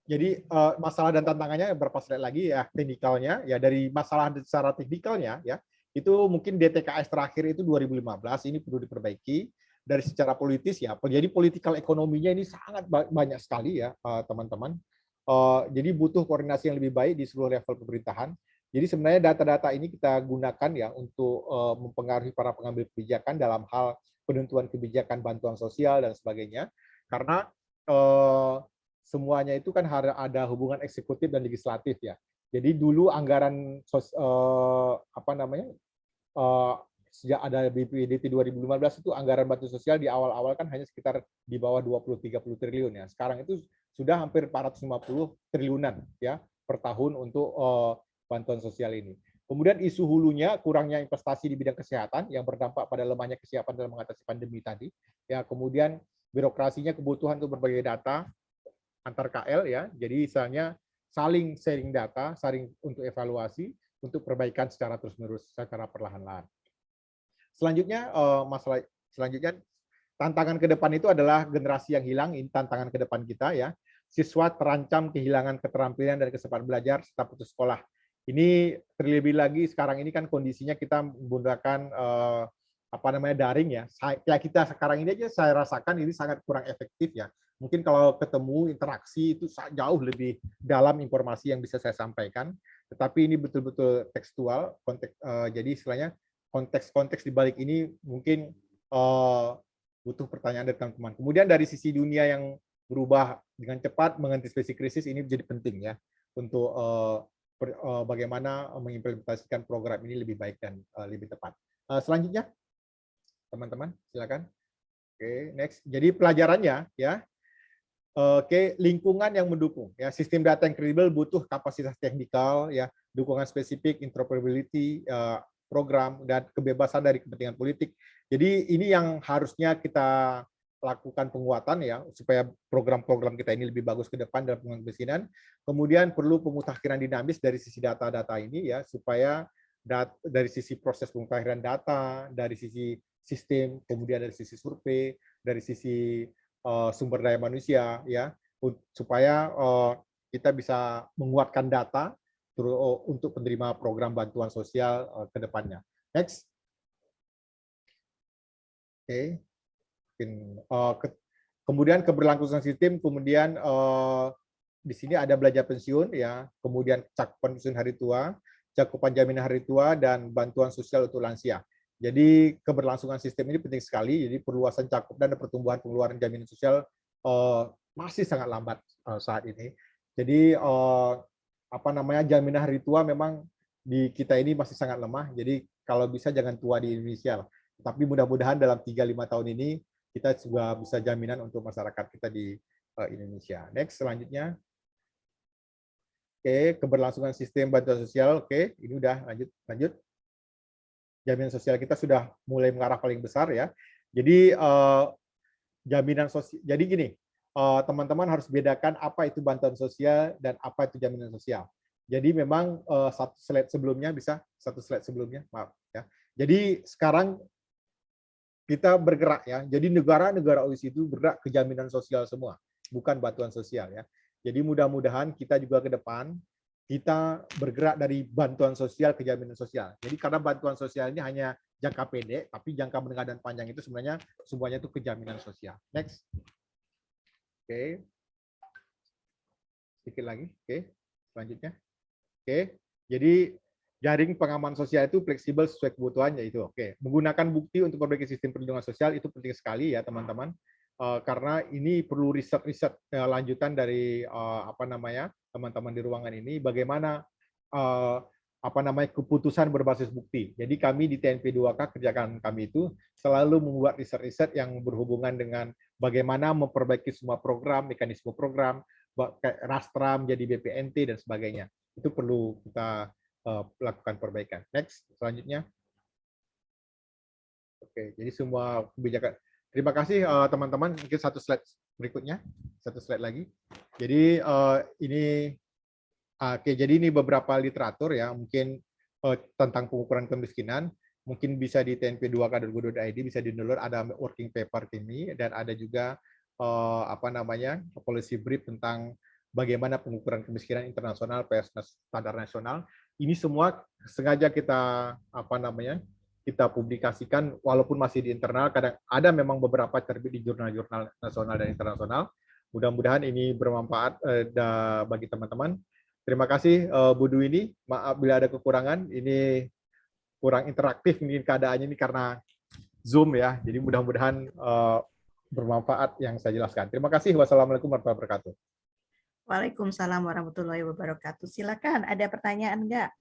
jadi masalah dan tantangannya beberapa slide lagi ya, teknikalnya ya. Dari masalah secara teknikalnya ya, itu mungkin DTKS terakhir itu 2015, ini perlu diperbaiki. Dari secara politis ya, jadi political ekonominya ini sangat banyak sekali ya teman-teman. Jadi butuh koordinasi yang lebih baik di seluruh level pemerintahan. Jadi sebenarnya data-data ini kita gunakan ya untuk mempengaruhi para pengambil kebijakan dalam hal penentuan kebijakan bantuan sosial dan sebagainya. Karena semuanya itu kan harus ada hubungan eksekutif dan legislatif ya. Jadi dulu anggaran sejak ada BPDT 2015 itu anggaran bantuan sosial di awal-awal kan hanya sekitar di bawah 20-30 triliun ya. Sekarang itu sudah hampir 450 triliunan ya per tahun untuk bantuan sosial ini. Kemudian isu hulunya, kurangnya investasi di bidang kesehatan yang berdampak pada lemahnya kesiapan dalam mengatasi pandemi tadi. Ya, kemudian birokrasinya, kebutuhan untuk berbagai data antar KL ya. Jadi misalnya saling sharing data, saling untuk evaluasi, untuk perbaikan secara terus-menerus, secara perlahan-lahan. Selanjutnya, masalah selanjutnya tantangan ke depan itu adalah generasi yang hilang. Ini tantangan ke depan kita ya. Siswa terancam kehilangan keterampilan dan kesempatan belajar serta putus sekolah. Ini terlebih lagi sekarang ini kan kondisinya kita menggunakan daring ya. Kita sekarang ini aja saya rasakan ini sangat kurang efektif ya. Mungkin kalau ketemu interaksi itu jauh lebih dalam informasi yang bisa saya sampaikan. Tetapi ini betul-betul tekstual, jadi istilahnya konteks-konteks di balik ini mungkin butuh pertanyaan dari teman-teman. Kemudian dari sisi dunia yang berubah dengan cepat, mengantisipasi krisis ini menjadi penting ya untuk bagaimana mengimplementasikan program ini lebih baik dan lebih tepat. Selanjutnya, teman-teman, silakan. Oke, next. Jadi pelajarannya ya. Oke, lingkungan yang mendukung ya, sistem data yang kredibel butuh kapasitas teknikal ya, dukungan spesifik, interoperability, program dan kebebasan dari kepentingan politik. Jadi ini yang harusnya kita lakukan penguatan ya, supaya program-program kita ini lebih bagus ke depan dalam penguatan kemiskinan. Kemudian perlu pemutakhiran dinamis dari sisi data-data ini ya, supaya dari sisi proses pemutakhiran data, dari sisi sistem, kemudian dari sisi survei, dari sisi sumber daya manusia ya, supaya kita bisa menguatkan data untuk penerima program bantuan sosial ke depannya. Next. Oke. Kemudian keberlangsungan sistem, kemudian di sini ada belajar pensiun ya, kemudian cakupan pensiun hari tua, cakupan jaminan hari tua, dan bantuan sosial untuk lansia. Jadi keberlangsungan sistem ini penting sekali. Jadi perluasan cakup dan pertumbuhan pengeluaran jaminan sosial masih sangat lambat saat ini. Jadi jaminan hari tua memang di kita ini masih sangat lemah. Jadi kalau bisa jangan tua di Indonesia. Tapi mudah-mudahan dalam 3-5 tahun ini kita juga bisa jaminan untuk masyarakat kita di Indonesia. Next, selanjutnya. Oke, keberlangsungan sistem bantuan sosial. Oke, ini udah lanjut. Jaminan sosial kita sudah mulai mengarah paling besar ya. Jadi jaminan sosial. Jadi gini, teman-teman harus bedakan apa itu bantuan sosial dan apa itu jaminan sosial. Jadi memang satu slide sebelumnya, maaf ya. Jadi sekarang kita bergerak ya. Jadi negara-negara OECD itu bergerak ke jaminan sosial semua, bukan bantuan sosial ya. Jadi mudah-mudahan kita juga ke depan kita bergerak dari bantuan sosial ke jaminan sosial. Jadi karena bantuan sosial ini hanya jangka pendek, tapi jangka menengah dan panjang itu sebenarnya semuanya itu ke jaminan sosial. Next. Oke. Sedikit lagi. Oke. Selanjutnya. Oke. Jadi jaring pengaman sosial itu fleksibel sesuai kebutuhan, yaitu oke. Menggunakan bukti untuk memperbaiki sistem perlindungan sosial itu penting sekali ya teman-teman. Karena ini perlu riset-riset lanjutan dari teman-teman di ruangan ini bagaimana keputusan berbasis bukti. Jadi kami di TNP 2K kerjakan kami itu selalu membuat riset-riset yang berhubungan dengan bagaimana memperbaiki semua program, mekanisme program, Rastra menjadi BPNT dan sebagainya. Itu perlu kita lakukan perbaikan. Next, selanjutnya. Oke, jadi semua kebijakan. Terima kasih teman-teman. Mungkin satu slide berikutnya, satu slide lagi. Jadi ini beberapa literatur ya, mungkin tentang pengukuran kemiskinan. Mungkin bisa di tnp2k.go.id bisa di-download, ada working paper kami dan ada juga policy brief tentang bagaimana pengukuran kemiskinan internasional, PS standar nasional. Ini semua sengaja kita kita publikasikan walaupun masih di internal, kadang ada memang beberapa terbit di jurnal-jurnal nasional dan internasional. Mudah-mudahan ini bermanfaat bagi teman-teman. Terima kasih Bu Dwini. Maaf bila ada kekurangan. Ini kurang interaktif mungkin keadaannya ini karena Zoom ya. Jadi mudah-mudahan bermanfaat yang saya jelaskan. Terima kasih. Wassalamualaikum warahmatullahi wabarakatuh. Waalaikumsalam warahmatullahi wabarakatuh. Silakan, ada pertanyaan nggak?